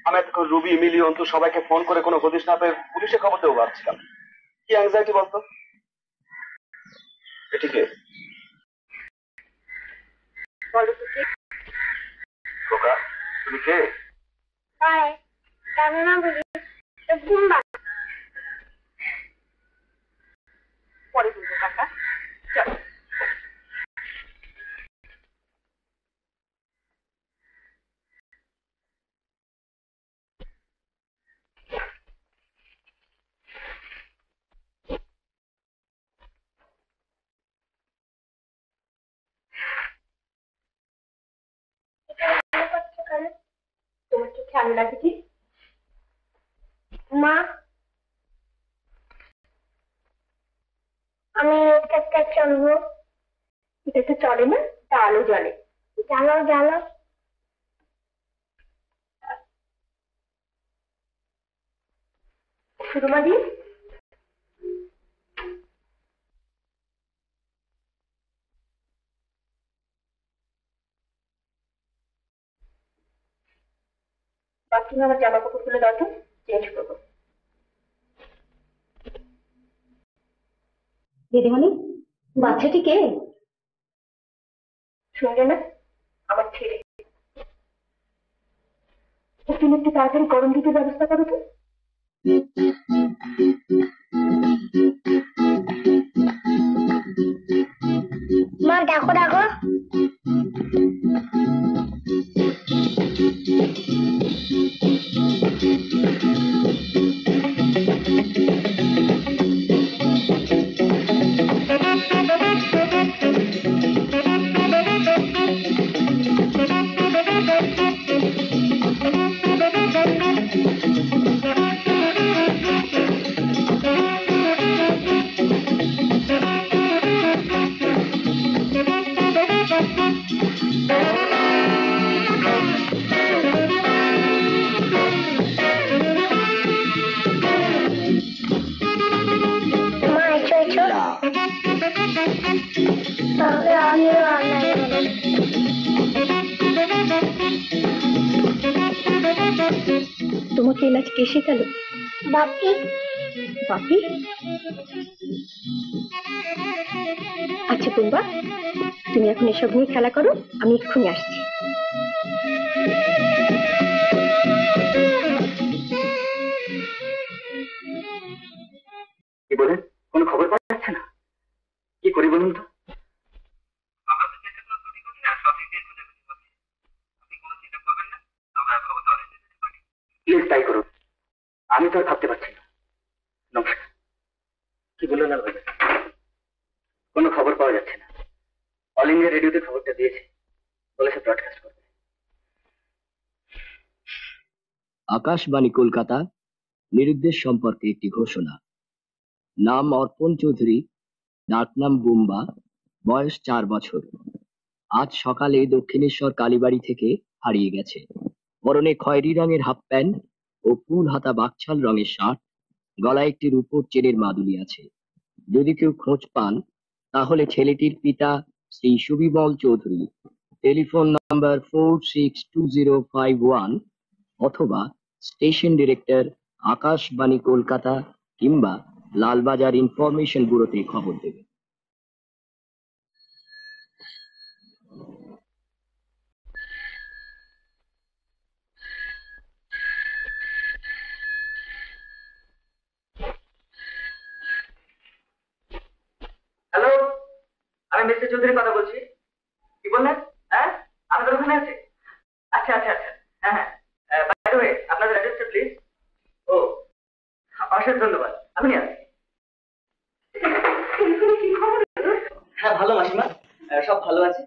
আমি এতক্ষণ রুবি মিলি অন্তু সবাইকে ফোন করে কোনো হদিশ না পেয়ে পুলিশে খবর দেবো ভাবছিলাম। কি অ্যাংজাইটি বলতো? এটিকে বলো তো কে? খোকা, তুমি কে? কেন না বলি, গুম্বা। পরে বলবো কাকা, চলো। তোমার চোখে আলো লাগে কি মা? আমি একটা চলবো। এটা তো চলে না, তা আলো জ্বলে। জ্বালো জ্বালো। সুরমা দি, বাথরুমে আমার জামা কাপড় খুলে দাও তো, চেঞ্জ করবো। দিদিমণি, বাচ্চাটি কে? শুনলে না, আমার ছেলে। তুমি একটু তাড়াতাড়ি গরম দুধের ব্যবস্থা করো তো। মা ডাকো ডাকো। তোমাকে এই নাচ কে শেখালো? বাপি। বাপি? আচ্ছা টুম্বা, তুমি এখন এসব নিয়ে খেলা করো, আমি এক্ষুনি আসছি। কি বলেন? কোনো খবর পাওয়া যাচ্ছে না? কি করি বলুন তো? প্লিজ তাই করুন, আমি তো আর ভাবতে পারছি না। নমস্কার। কি বললেন আর ভাই? কোনো খবর পাওয়া যাচ্ছে না। অল ইন্ডিয়া রেডিওতে খবরটা দিয়েছে, বলেছে ব্রডকাস্ট করবে। আকাশবাণী কলকাতা নিরুদ্দেশ সম্পর্কে একটি ঘোষণা। নাম অর্পণ চৌধুরী, ডাকনাম বুম্বা, বয়স 4 বছর। আজ সকালে দক্ষিণেশ্বর কালীবাড়ি থেকে হারিয়ে গেছে। পরনে খয়েরি রঙের হাফ প্যান্ট ও ফুল হাতা বাকছাল রঙের শার্ট, গলায় একটি রূপোর চেনের মাদুলি আছে। যদি কেউ খোঁজ পান তাহলে ছেলেটির পিতা শ্রী সুবিমল চৌধুরী, টেলিফোন নাম্বার 462051, অথবা স্টেশন ডিরেক্টর, আকাশবাণী কলকাতা, কিংবা লালবাজার ইনফরমেশন ব্যুরোতে খবর দেবে। হ্যালো, আমি মিস্টার চৌধুরী কথা বলছি। কি বললেন? হ্যাঁ, আমাদের ওখানে আছে। আচ্ছা আচ্ছা আচ্ছা, হ্যাঁ হ্যাঁ। বাই দ্য ওয়ে, আপনাদের অ্যাড্রেসটা প্লিজ। ও, অশেষ ধন্যবাদ, আমি আসছি। ভালো মাসিমা, সব ভালো আছে।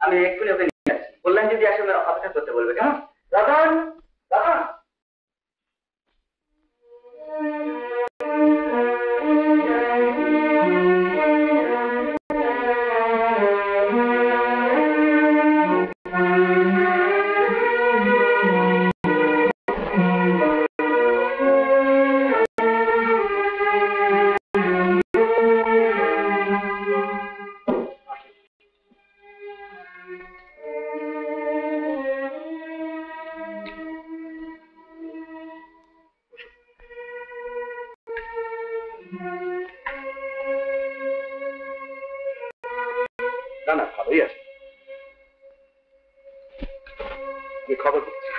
আমি এক্ষুনি ওকে নিয়ে আসছি, বললাম যদি আসলে অপেক্ষা করতে বলবে, কেমন? রতন, রতন। না না, ভালোই আছে। আমি খবর দিচ্ছি।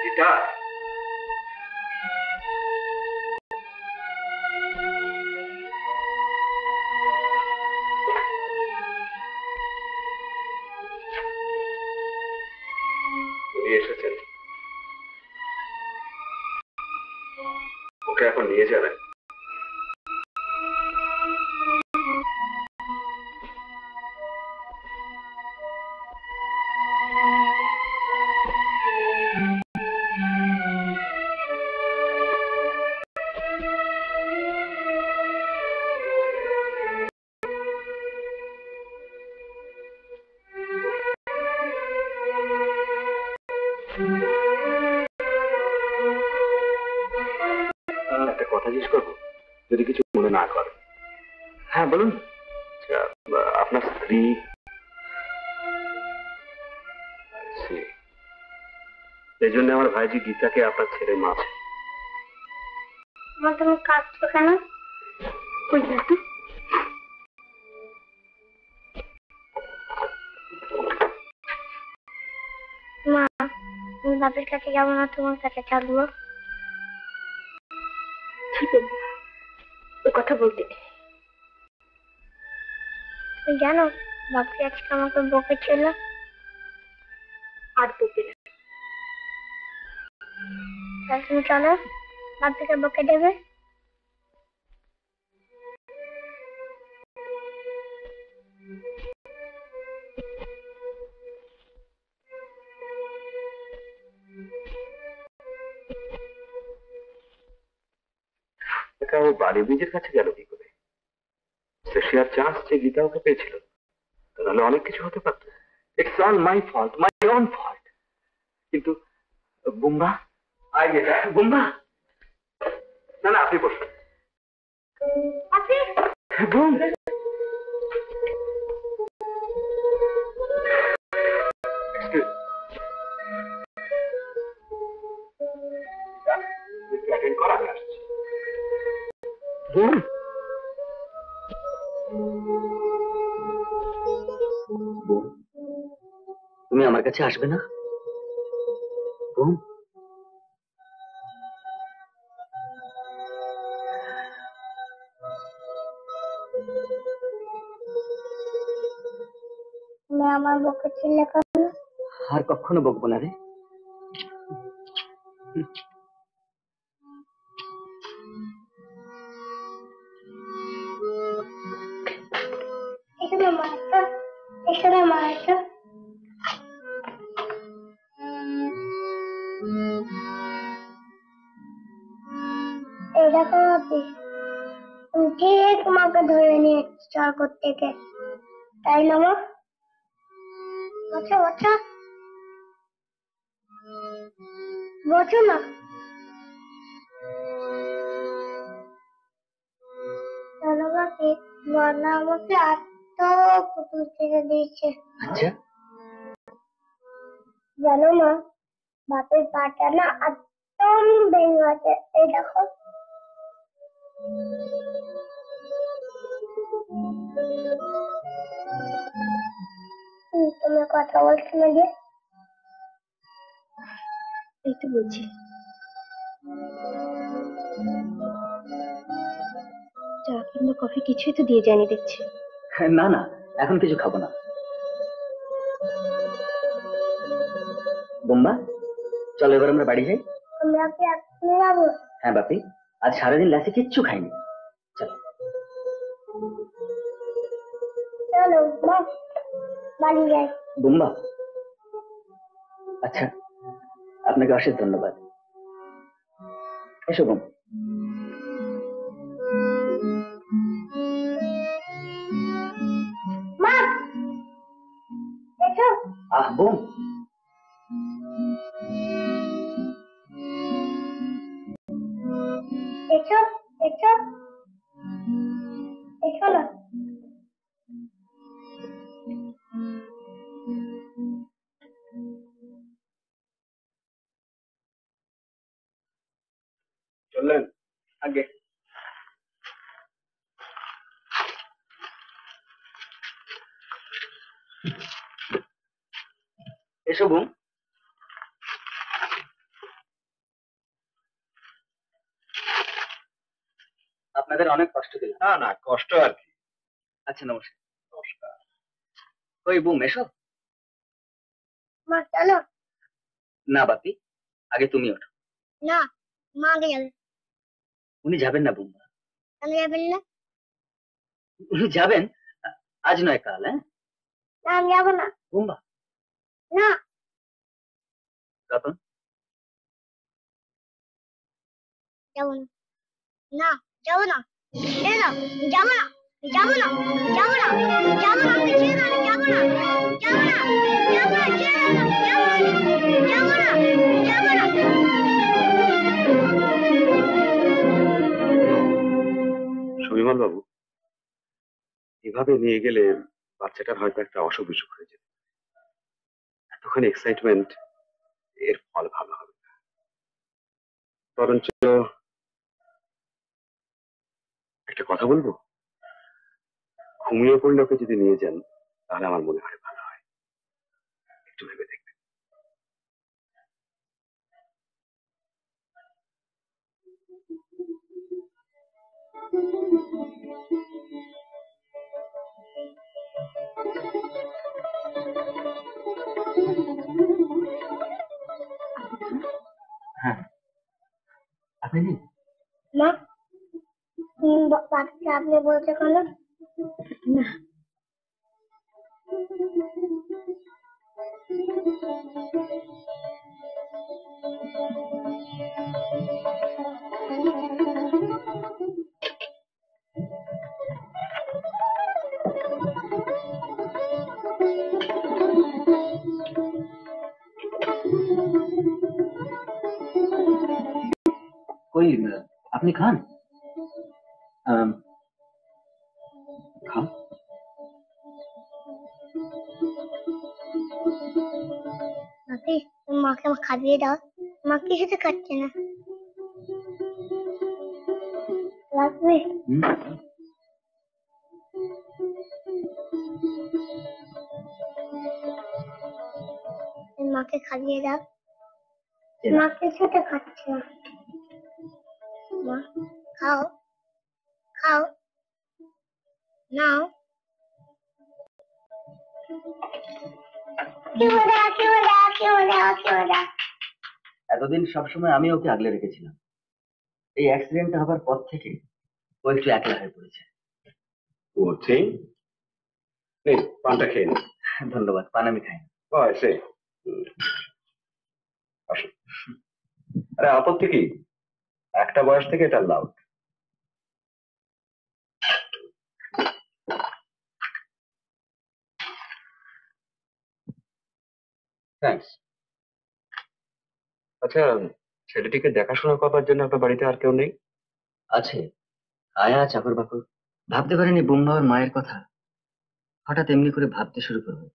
এটা উনি এসেছেন, ওকে এখন নিয়ে যাবেন। একটা কথা জিজ্ঞেস করবো, যদি কিছু মনে না করে। হ্যাঁ বলুন। আচ্ছা, আপনার স্ত্রী এই জন্য আমার ভাইজি গীতাকে আপনার ছেলে মা। আমার তুমি কাঁদছো কেন? কই না তো, মা, তুমি বাপের কাছে যাবো না, তোমার কাছে থাকবো। ঠিক আছে, ও কথা বলতে নেই। তুমি জানো বাপকে আজকে আমাকে বকেছিল। আর বলতে না। তাহলে তুমি চলো, বাপকে বকে দেবে। এটা ও বাড়ি বীজের কাছে গেল কি করে? সে আর চান্স যে গীতা ওকে পেয়েছিল, তাহলে অনেক কিছু হতে পারত। It's all my fault, my own fault. কিন্তু বুম্বা, আয় গেটা বুম্বা। না না, আপনি বসুন। আপনি বুম, অ্যাটেন্ড করা, আমি আসছি। বুম, বুম, তুমি আমার কাছে আসবে না? বুম, তুমি আমার বকেছিলে কেন? আর কখনো বকবো না রে। এখানে মারটা, এখানে মারটা। এই দেখো আপনি, তুমি ঠিক তোমাকে ধরে নিয়ে চর করতে গে, তাই না মা? বসো বসো বসো না। চলো বাপি, মনা আমাকে এত পুতুল কিনে দিয়েছে। আচ্ছা, জানো মা, বাপের পাটা না একদম ভেঙে গেছে, এই দেখো। তুমি কথা বলছো না যে? এই তো বলছি, চা কিংবা কফি কিছুই তো দিয়ে যায়নি দেখছি। না না, এখন কিছু খাবো না। বোম্বা, চলো এবার আমরা বাড়ি যাই। আমরা কি আজকে যাবো? হ্যাঁ বাপি, আজ সারাদিন ল্যাসে কিচ্ছু খাইনি। চলো চলো মা, বাড়ি যাই। বোম্বা, আচ্ছা আপনাকে অশেষ ধন্যবাদ। এসো বোম। মা এসো। বোম, এসো এসো এসো না। চললেন? আগে এসো বোম। আপনাদের অনেক কষ্ট দিলাম। না না, কষ্ট আর কি। আচ্ছা নমস্কার। নমস্কার। ওই বোম এসো। মা চলো। না বাপি, আগে তুমি ওঠো। না, মা আগে যাবে। উনি যাবেন না বোম্বা। আমি যাবেন না? উনি যাবেন, আজ নয় কাল। হ্যাঁ না আমি যাবো না। বোম্বা। না রতন, যাবো না। না যাবো না। ছেড়ে দাও। যাবো না, যাবো না, যাবো না, যাবো না, আমি ছেড়ে দাও, যাবো না, যাবো না, যাবো না, ছেড়ে দাও, যাবো না, যাবো না, যাবো না। সুবিমল বাবু, এভাবে নিয়ে গেলে বাচ্চাটার হয়তো একটা অসুখ বিসুখ হয়ে যাবে। এতখানি এক্সাইটমেন্ট, এর ফল ভালো হবে না। বরঞ্চ একটা কথা বলবো, ঘুমিয়ে পড়লে ওকে যদি নিয়ে যান তাহলে আমার মনে হয় ভালো হয়। একটু ভেবে দেখবেন। হ্যাঁ আপনি নেই? মা বাচ্চা আপনি বলতে কেন? না কই আপনি খান। খান। নাকি মাকে খাইয়ে দাও। মা কিছুতে খাচ্ছে না। লাগবে? মাকে খাইয়ে দাও। মা কিছুতে খাচ্ছে না। মা খাও, খাও, নাও। এতদিন সবসময় আমি ওকে আগলে রেখেছিলাম। এই অ্যাক্সিডেন্টটা হবার পর থেকে ও একটু একলা হয়ে পড়েছে। ও ঠিক নেই, পানটা খেয়ে নিন। ধন্যবাদ, পান আমি খাই না। এসে আসুন। আরে আপত্তি কি? একটা বয়স থেকে এটা লাউড। থ্যাঙ্কস। আচ্ছা, ছেলেটিকে দেখাশোনা করবার জন্য আপনার বাড়িতে আর কেউ নেই? আছে, আয়া চাকর বাকর। ভাবতে পারিনি বোম্বা ওর মায়ের কথা হঠাৎ এমনি করে ভাবতে শুরু করবে।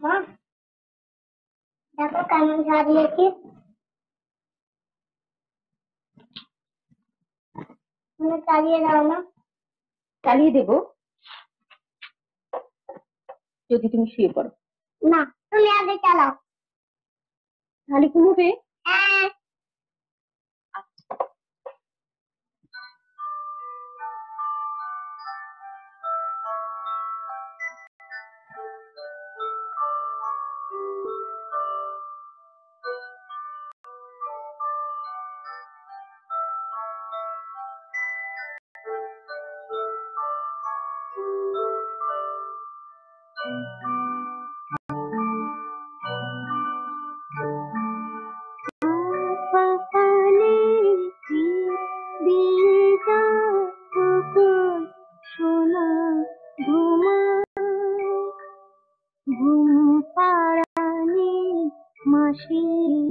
মা দেখো কেমন সাজিয়েছি। তুমি চালিয়ে দাও না। চালিয়ে দেবো যদি তুমি শুয়ে পড়ো। না তুমি আগে চালাও। তাহলে ঘুমোবে? হ্যাঁ।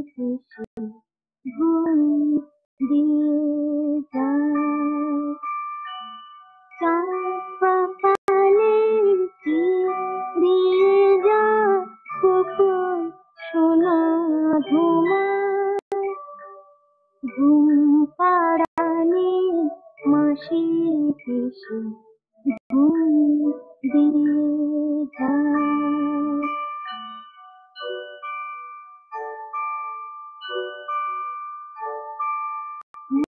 ভেসে ঘুম দিয়ে যায়। চাঁদ কপালের দিয়ে যায় কখন সোনা ঘুমায়। ঘুম পাড়ানি মাসি ভেসে ঘুম দিয়ে যায়।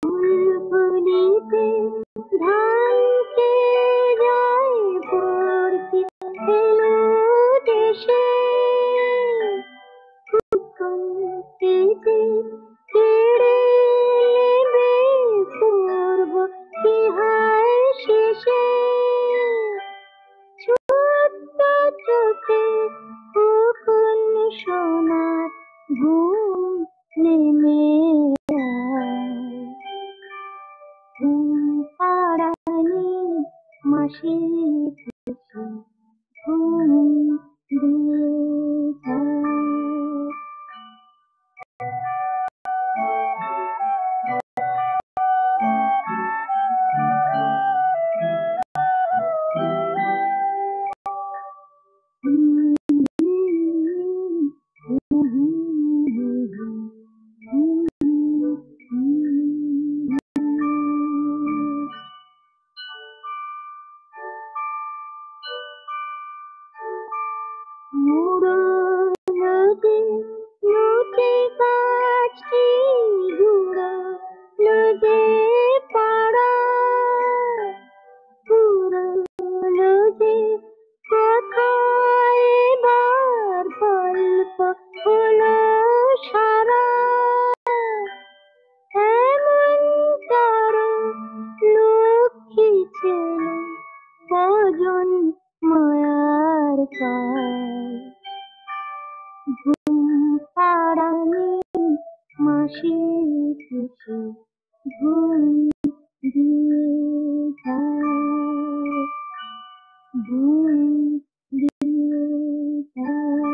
বুলবুলিতে ধান চেয়ে যায় বর্ষি এলো দেশে। ফুটন পেতে কেড়ে নেবে পূর্ব বিহার শেষে। ছোট্ট চোখে কখন সোনার ঘুম নেমে আয়। ঘুম পাড়ানি মাসি ভেসে ঘুম দিয়ে যায়। নদী গাছটি জুড়ালো যে পাড়া। পুরনো যে কথা এবার গল্প হলো সারা। এমন কারো লক্ষ্মী ছেলে কজন মায়ার পায়। ঘুম পাড়ানি মাসি ভেসে ঘুম দিয়ে যায়। ঘুম দিয়ে যায়।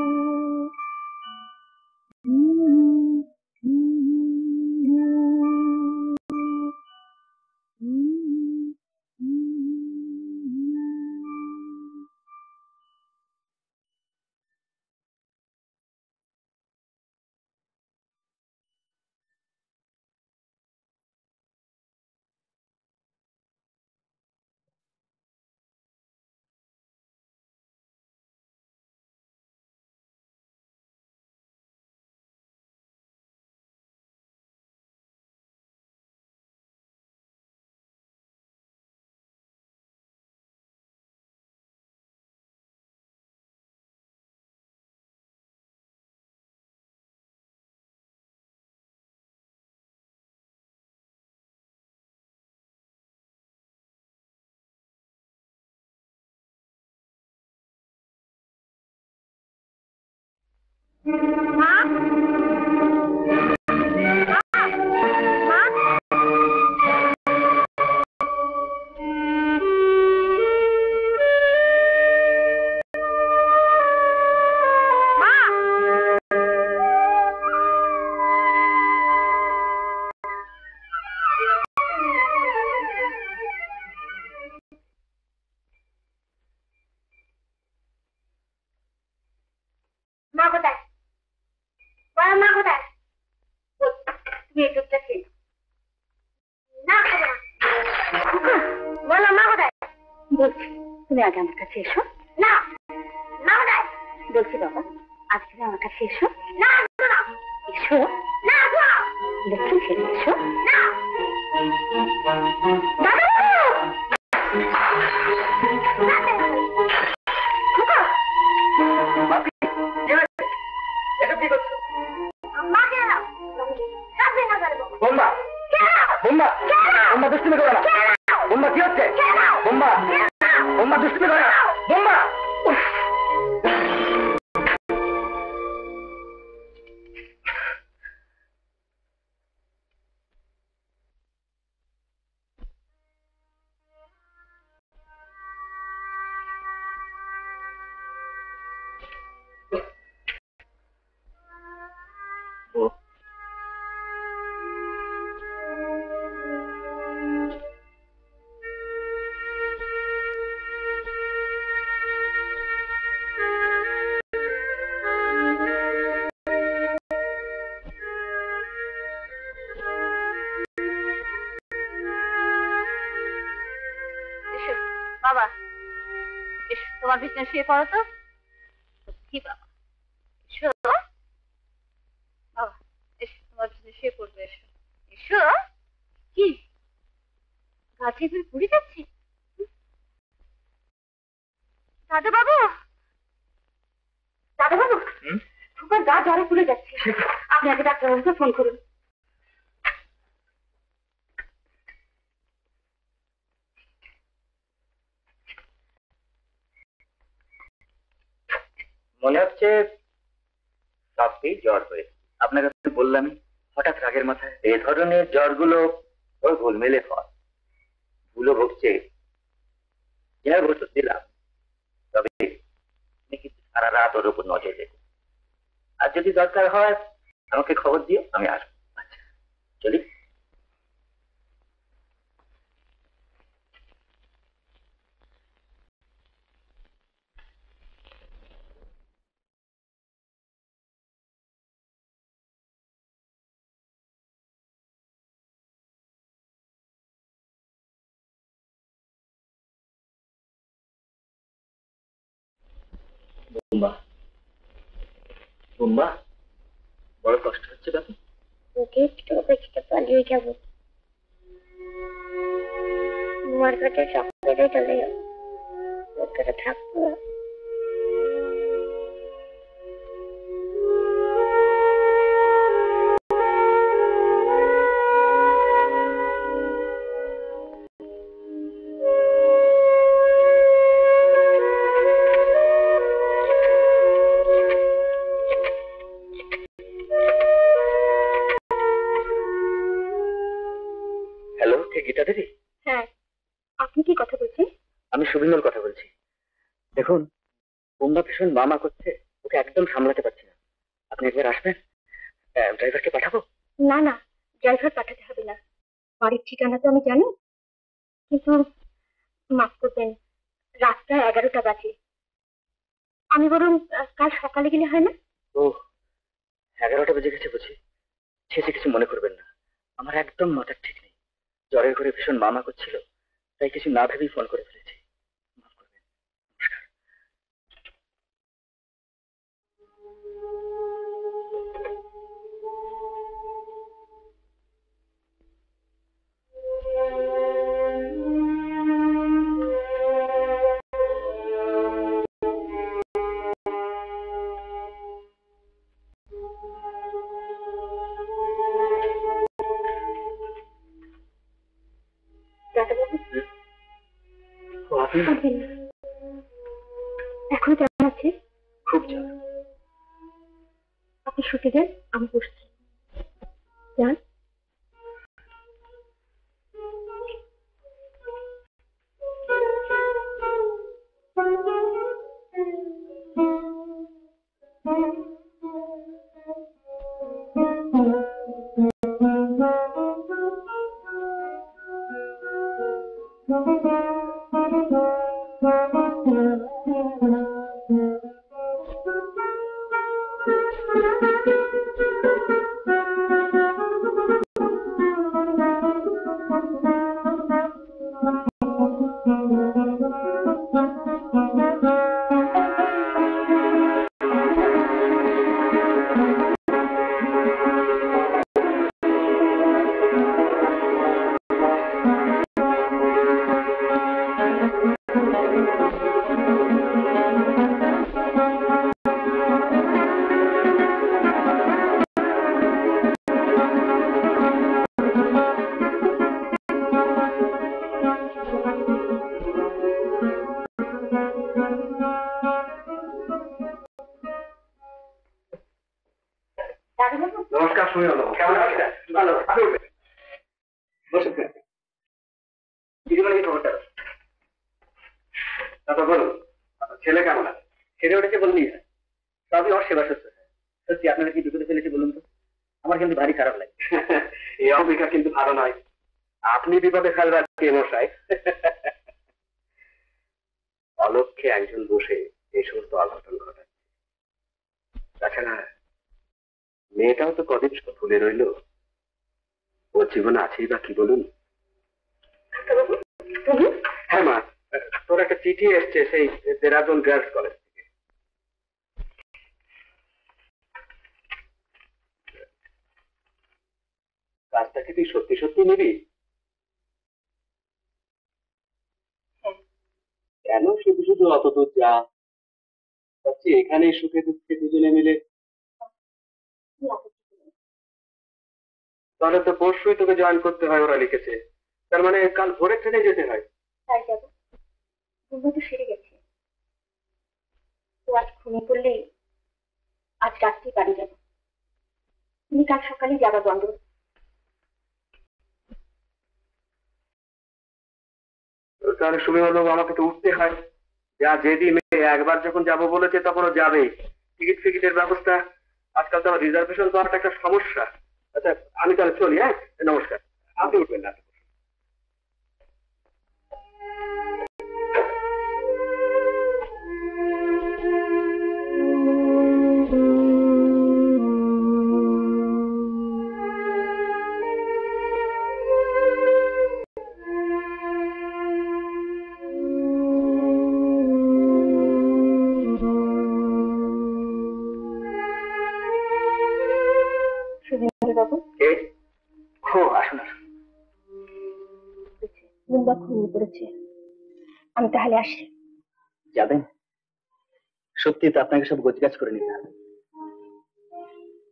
মা, মা কোথায়? মা কোথায়? তুমি এই দুধটা খেয়ে না খাবো না। বলো মা কোথায়? বলছি তুমি আগে আমার কাছে এসো। না, মা কোথায়? বলছি বাবা আজ তুমি আমার কাছে এসো। না এসো। না লক্ষ্মী ছেলে এসো। না দুষ্টুমি করে না। বোম্বা কি হচ্ছে? বোম্বা দুষ্টুমি করে না। বোম্বা তোমার বিছানা শুয়ে পড়ো তো। কি বাবা, এসো বাবা, এসো তোমার বিছানা শুয়ে পড়বে, এসো এসো। কি গাছে ঘুরে পুড়ে যাচ্ছে? দাদা বাবু, দাদা বাবু, তোমার গা জ্বরে পুড়ে যাচ্ছে, আপনি আগে ডাক্তারবাবুকে ফোন করুন। মনে হচ্ছে সবকেই জ্বর হয়েছে। আপনাকে আমি বললামই, হঠাৎ রাগের মাথায় এই ধরনের জ্বরগুলো ওর গোলমেলে হয়। ভুলো ভুগছে, যাই ওষুধ দিলাম, তবে কিন্তু সারা রাত ওর উপর নজর রেখে, আর যদি দরকার হয় আমাকে খবর দিও, আমি আসবো। আচ্ছা চলি। বুম্বা, বুম্বা, বড় কষ্ট হচ্ছে বাবু? ওকে একটু অপেক্ষা পালিয়ে যাবো, তোমার কাছে চক্করে চলে যাবো, ওর কাছে থাকবো। হ্যালো, কে গীতা দেবী? হ্যাঁ, আপনি কি কথা বলছেন? আমি সুবিমল কথা বলছি। দেখুন, বুম্বা ভীষণ মামা করছে, ওকে একদম সামলাতে পারছি না। আপনি একবার আসবেন, ড্রাইভারকে পাঠাবো? না না, ড্রাইভার পাঠাতে হবে না, বাড়ির ঠিকানা তো আমি জানি। কিন্তু মাফ করবেন, রাত প্রায় 11টা বাজে, আমি বরং কাল সকালে গেলে হয় না? ও, 11টা বেজে গেছে বুঝি? সে কিছু মনে করবেন না, আমার একদম মাথার ঠিক নেই। জ্বরের ঘরে ভীষণ মামা করছিল, তাই কিছু না ভেবেই ফোন করে ফেলেছি। মাফ করবেন, নমস্কার। দাদাবাবু, ও, আপনি? উঠবেন না। এখন কেমন আছে? খুব জ্বর। আপনি শুতে যান, আমি বসছি। যান। নমস্কার সুমিল, কেমন আছেন? ভালো। বসুন। দিদিমণি খবরটা দাদা বলুন, আপনার ছেলে কেমন আছে? ছেড়ে উঠেছে বললেই হয়, সবই ওর সেবা শুশ্রূষা। সত্যি আপনারা কি বিপদে ফেলেছে বলুন তো? আমার কিন্তু ভারী খারাপ লাগে। এই অবিকা কিন্তু ভালো নয়। আপনি বিপদে ফেলবার কে মশাই? অলক্ষ্যে একজন বসে এই সমস্ত অঘটন ঘটাচ্ছে। তাছাড়া মেয়েটাও তো কদিন ভুলে রইল, ওর জীবনে আছেই বা কি বলুন? হ্যাঁ মা, তোর একটা চিঠি এসছে সেই দেরাদুন গার্লস কলেজ থেকে। কাজটা কি তুই সত্যি সত্যি নিবি? কেন শুধু শুধু অত দূর যা, ভাবছি এখানে সুখে দুঃখে দুজনে মিলে। তাহলে তো পরশুই তোকে জয়েন করতে হয়, ওরা লিখেছে। তার মানে কাল ভোরের ট্রেনে যেতে হয়। তাই যাবো, ঘুমো তো সেরে গেছে। ও আজ ঘুমিয়ে পড়লে আজ রাত্রি বাড়ি যাবো। তুমি কাল সকালে যাবা বন্ধ। তাহলে সুমি হলো আমাকে তো উঠতে হয়। যা যেদি মেয়ে একবার যখন যাবো বলেছে তখন ও যাবেই। টিকিট ফিকিটের ব্যবস্থা আজকাল তো রিজার্ভেশন করাটা একটা সমস্যা। আচ্ছা আমি তাহলে চলি। হ্যাঁ, নমস্কার। আপনি উঠবেন না। বাবু, ও আসুন আসুন। মুম্বা ঘুমিয়ে পড়েছে, আমি তাহলে আসি। যাবেন? সত্যি তো আপনাকে সব গোছগাছ করে নিতে হবে।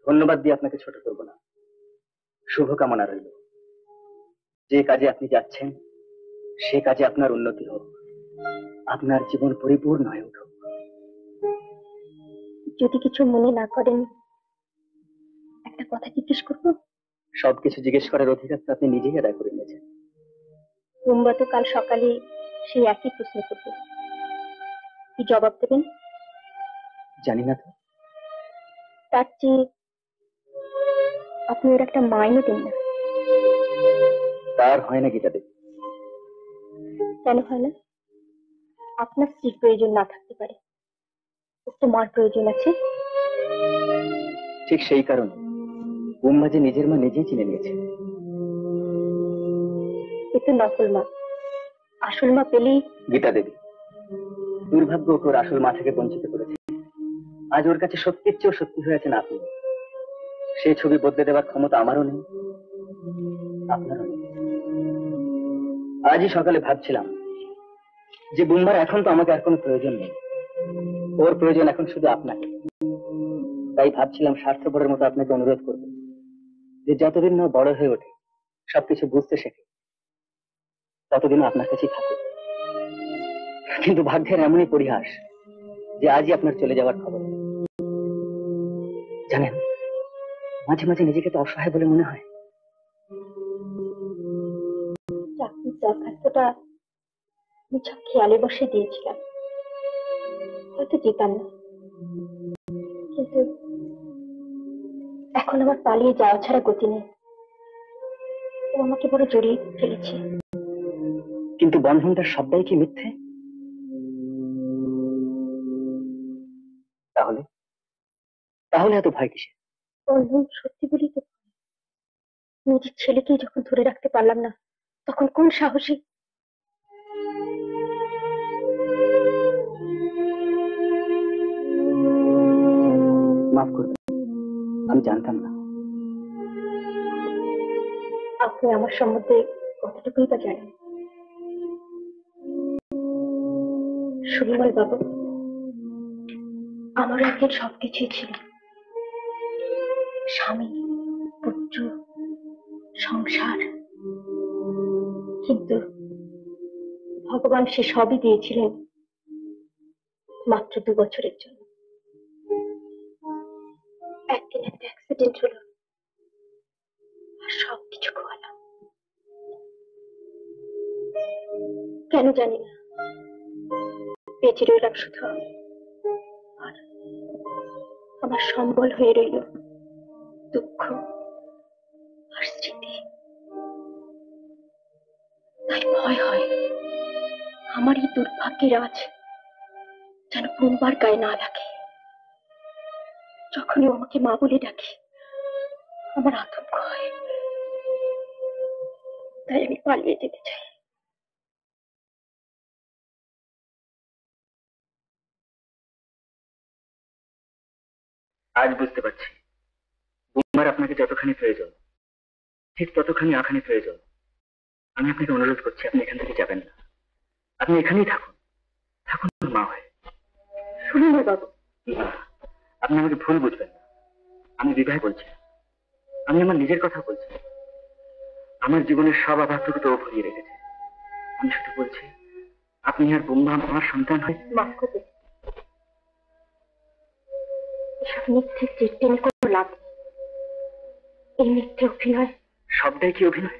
ধন্যবাদ দিয়ে আপনাকে ছোট করব না, শুভকামনা রইল। যে কাজে আপনি যাচ্ছেন সে কাজে আপনার উন্নতি হোক, আপনার জীবন পরিপূর্ণ হয়ে উঠুক। যদি কিছু মনে না করেন একটা কথা জিজ্ঞেস করবো? সবকিছু জিজ্ঞেস করার অধিকার তো আপনি নিজেই আদায় করে নিয়েছেন। মুম্বা তো কাল সকালে সেই একই প্রশ্ন করবে, কি জবাব দেবেন? জানি না তো। তার চেয়ে আপনি ওর একটা মাইনে দেন না। তার হয় না গীতা দেবী। কেন হয় না? আপনার স্ত্রীর প্রয়োজন না থাকতে পারে, ওর তো মার প্রয়োজন আছে। ঠিক সেই কারণে বুম্বা যে নিজের মা নিজেই চিনে নিয়েছে। এ তো নকল মা, আসল মা পেলেই। গীতা দেবী, দুর্ভাগ্য ওকে ওর আসল মা থেকে বঞ্চিত করেছে। আজ ওর কাছে সত্যির চেয়েও সত্যি হয়েছে না আপনি। সেই ছবি বদলে দেওয়ার ক্ষমতা আমারও নেই, আপনারও নেই। আজই সকালে ভাবছিলাম যে বুম্বার এখন তো আমাকে আর কোনো প্রয়োজন নেই, ওর প্রয়োজন এখন শুধু আপনাকে। তাই ভাবছিলাম স্বার্থপরের মতো আপনাকে অনুরোধ করব যে যতদিন না বড় হয়ে ওঠে, সবকিছু বুঝতে শেখে, ততদিন আপনার কাছেই থাকুক। কিন্তু ভাগ্যের এমনই পরিহাস যে আজই আপনার চলে যাওয়ার খবর। জানেন, মাঝে মাঝে নিজেকে তো অসহায় বলে মনে হয়। চাকরির দরখাস্তটা আমি সব খেয়ালে বসে দিয়েছিলাম, হয়তো যেতাম না, কিন্তু এখন আমার পালিয়ে যাওয়া ছাড়া গতি নেই। ও আমাকে বড় জড়িয়ে ফেলেছে। কিন্তু বন্ধনটার সবটাই কি মিথ্যে? তাহলে তাহলে এত ভয় কিসে? বন্ধন সত্যি বলি তো, নিজের ছেলেকেই যখন ধরে রাখতে পারলাম না, তখন কোন সাহসী। মাফ করবেন, আমি জানতাম না। আপনি আমার সম্বন্ধে কতটুকুই বা জানেন? সুবিমল বাবু, আমার একদিন সবকিছুই ছিল, স্বামী, পুত্র, সংসার, কিন্তু ভগবান সে সবই দিয়েছিলেন মাত্র 2 বছরের জন্য। একদিন একটা অ্যাক্সিডেন্ট হলো আর সবকিছু খোয়ালাম। কেন জানি না, বেঁচে রইলাম শুধু আমি, আর আমার সম্বল হয়ে রইল দুঃখ আর স্মৃতি। তাই ভয় হয় আমার এই দুর্ভাগ্যের আজ যেন বুম্বার গায়ে না লাগে। যখনই ও আমাকে মা বলে ডাকে আমার আতঙ্ক হয়, তাই আমি পালিয়ে যেতে চাই। আজ বুঝতে পারছি বুম্বার আপনাকে যতখানি প্রয়োজন ঠিক ততখানি আখানি প্রয়োজন। আমি আপনাকে অনুরোধ করছি আপনি এখান থেকে যাবেন না, আপনি এখানেই থাকুন, থাকুন মা হয়ে। শুনুন বাবু, না, আপনি আমাকে ভুল বুঝবেন না। আমি বিবাহ বলছি না, আমি আমার নিজের কথা বলছি। আমার জীবনের সব অভাবটুকু তো ভরিয়ে রেখেছে। আমি শুধু বলছি আপনি আর বুম্বা আমার সন্তান হয়। মাফ করবে, এসব মিথ্যে টেনে কোনো লাভ নেই। এই মিথ্যে অভিনয়। সবটাই কি অভিনয়?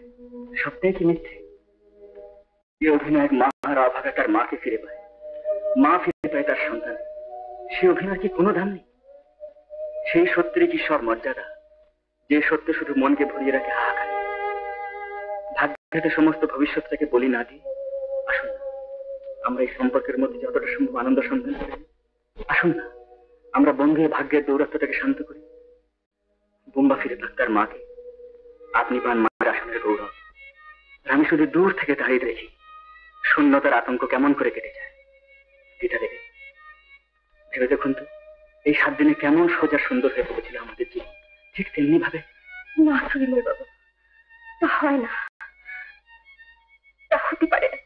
সবটাই কি মিথ্যে? এই অভিনয় মা আর অভাগা তার মাকে ফিরে পায়, মা ফিরে পায় তার সন্তান। সে অভিনয় কি কোনো দাম নেই? সেই সত্যেরই কি সব মর্যাদা, যে সত্য শুধু মনকে ভরিয়ে রাখে হাহাকার। ভাগ্যে সমস্ত ভবিষ্যৎটাকে বলি না দিই। আসুন না, আমরা এই সম্পর্কের মধ্যে যতটা সম্ভব আনন্দ সন্ধান করি। আসুন না, আমরা বন্ধু ভাগ্যের দৌরাত্মটাকে শান্ত করি। বুম্বা ফিরে পাক তার মাকে, আপনি পান মায়ের আসনের গৌরব। আমি শুধু দূর থেকে দাঁড়িয়ে দেখি শূন্যতার আতঙ্ক কেমন করে কেটে যায়। এটা দেখে ভেবে দেখুন তো, এই 7 দিনে কেমন সোজা সুন্দর হয়ে পড়েছিল আমাদের জীবন। ঠিক তেমনি ভাবে। না সুরিলের বাবু, তা হয় না, তা হতে পারে না।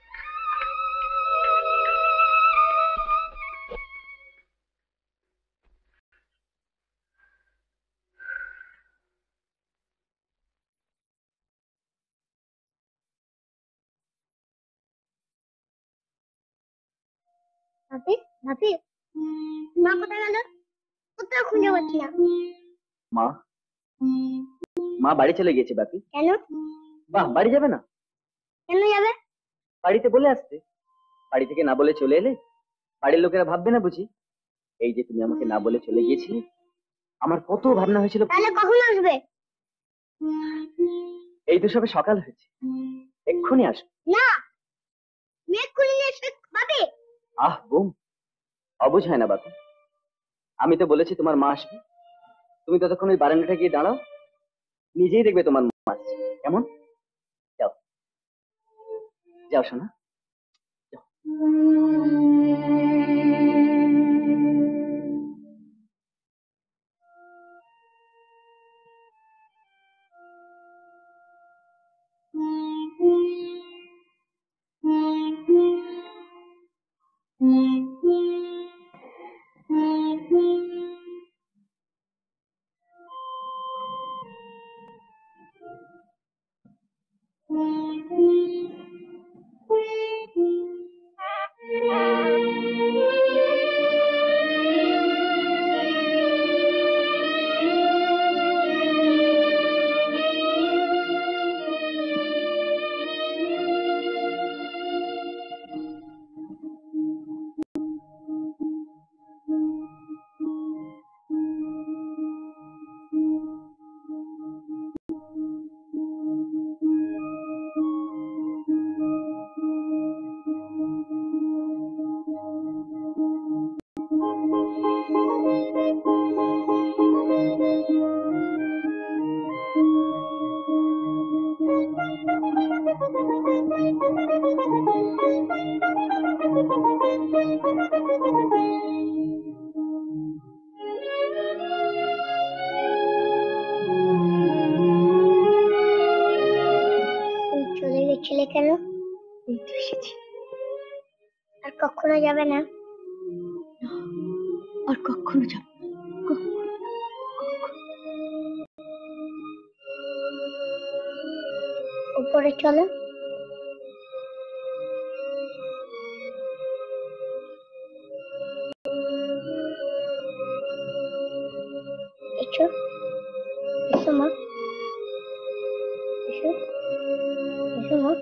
ভাবি ভাবি, মা কোথায় গেল? কোথাও খুঁজে পাচ্ছি না। মা মা বাড়ি চলে গিয়েছে বাপি। কেন? বাহ, বাড়ি যাবে না? কেন যাবে? বাড়িতে বলে আসতে। বাড়ি থেকে না বলে চলে এলে বাড়ির লোকেরা ভাববে না বুঝি? এই যে তুমি আমাকে না বলে চলে গিয়েছিলে, আমার কত ভাবনা হয়েছিল। তাহলে কখন আসবে? এই তো সবে সকাল হয়েছে, এক্ষুনি আসবে। না, মেঘ খুলিলে এসে ভাবি। আহ বোম, অবুঝ হয় না বাপি। আমি তো বলেছি তোমার মা আসবে, তুমি ততক্ষণ ওই বারান্দাটা গিয়ে দাঁড়াও, নিজেই দেখবে তোমার মা আসছে। কেমন? যাও যাও শোনা, যাও। চলে গেছিলে কেন? এই তো এসেছি। আর কখনো যাবে না? আর কখনো যাব না। উপরে চলো। এসো এসো মা, এসো এসো মা।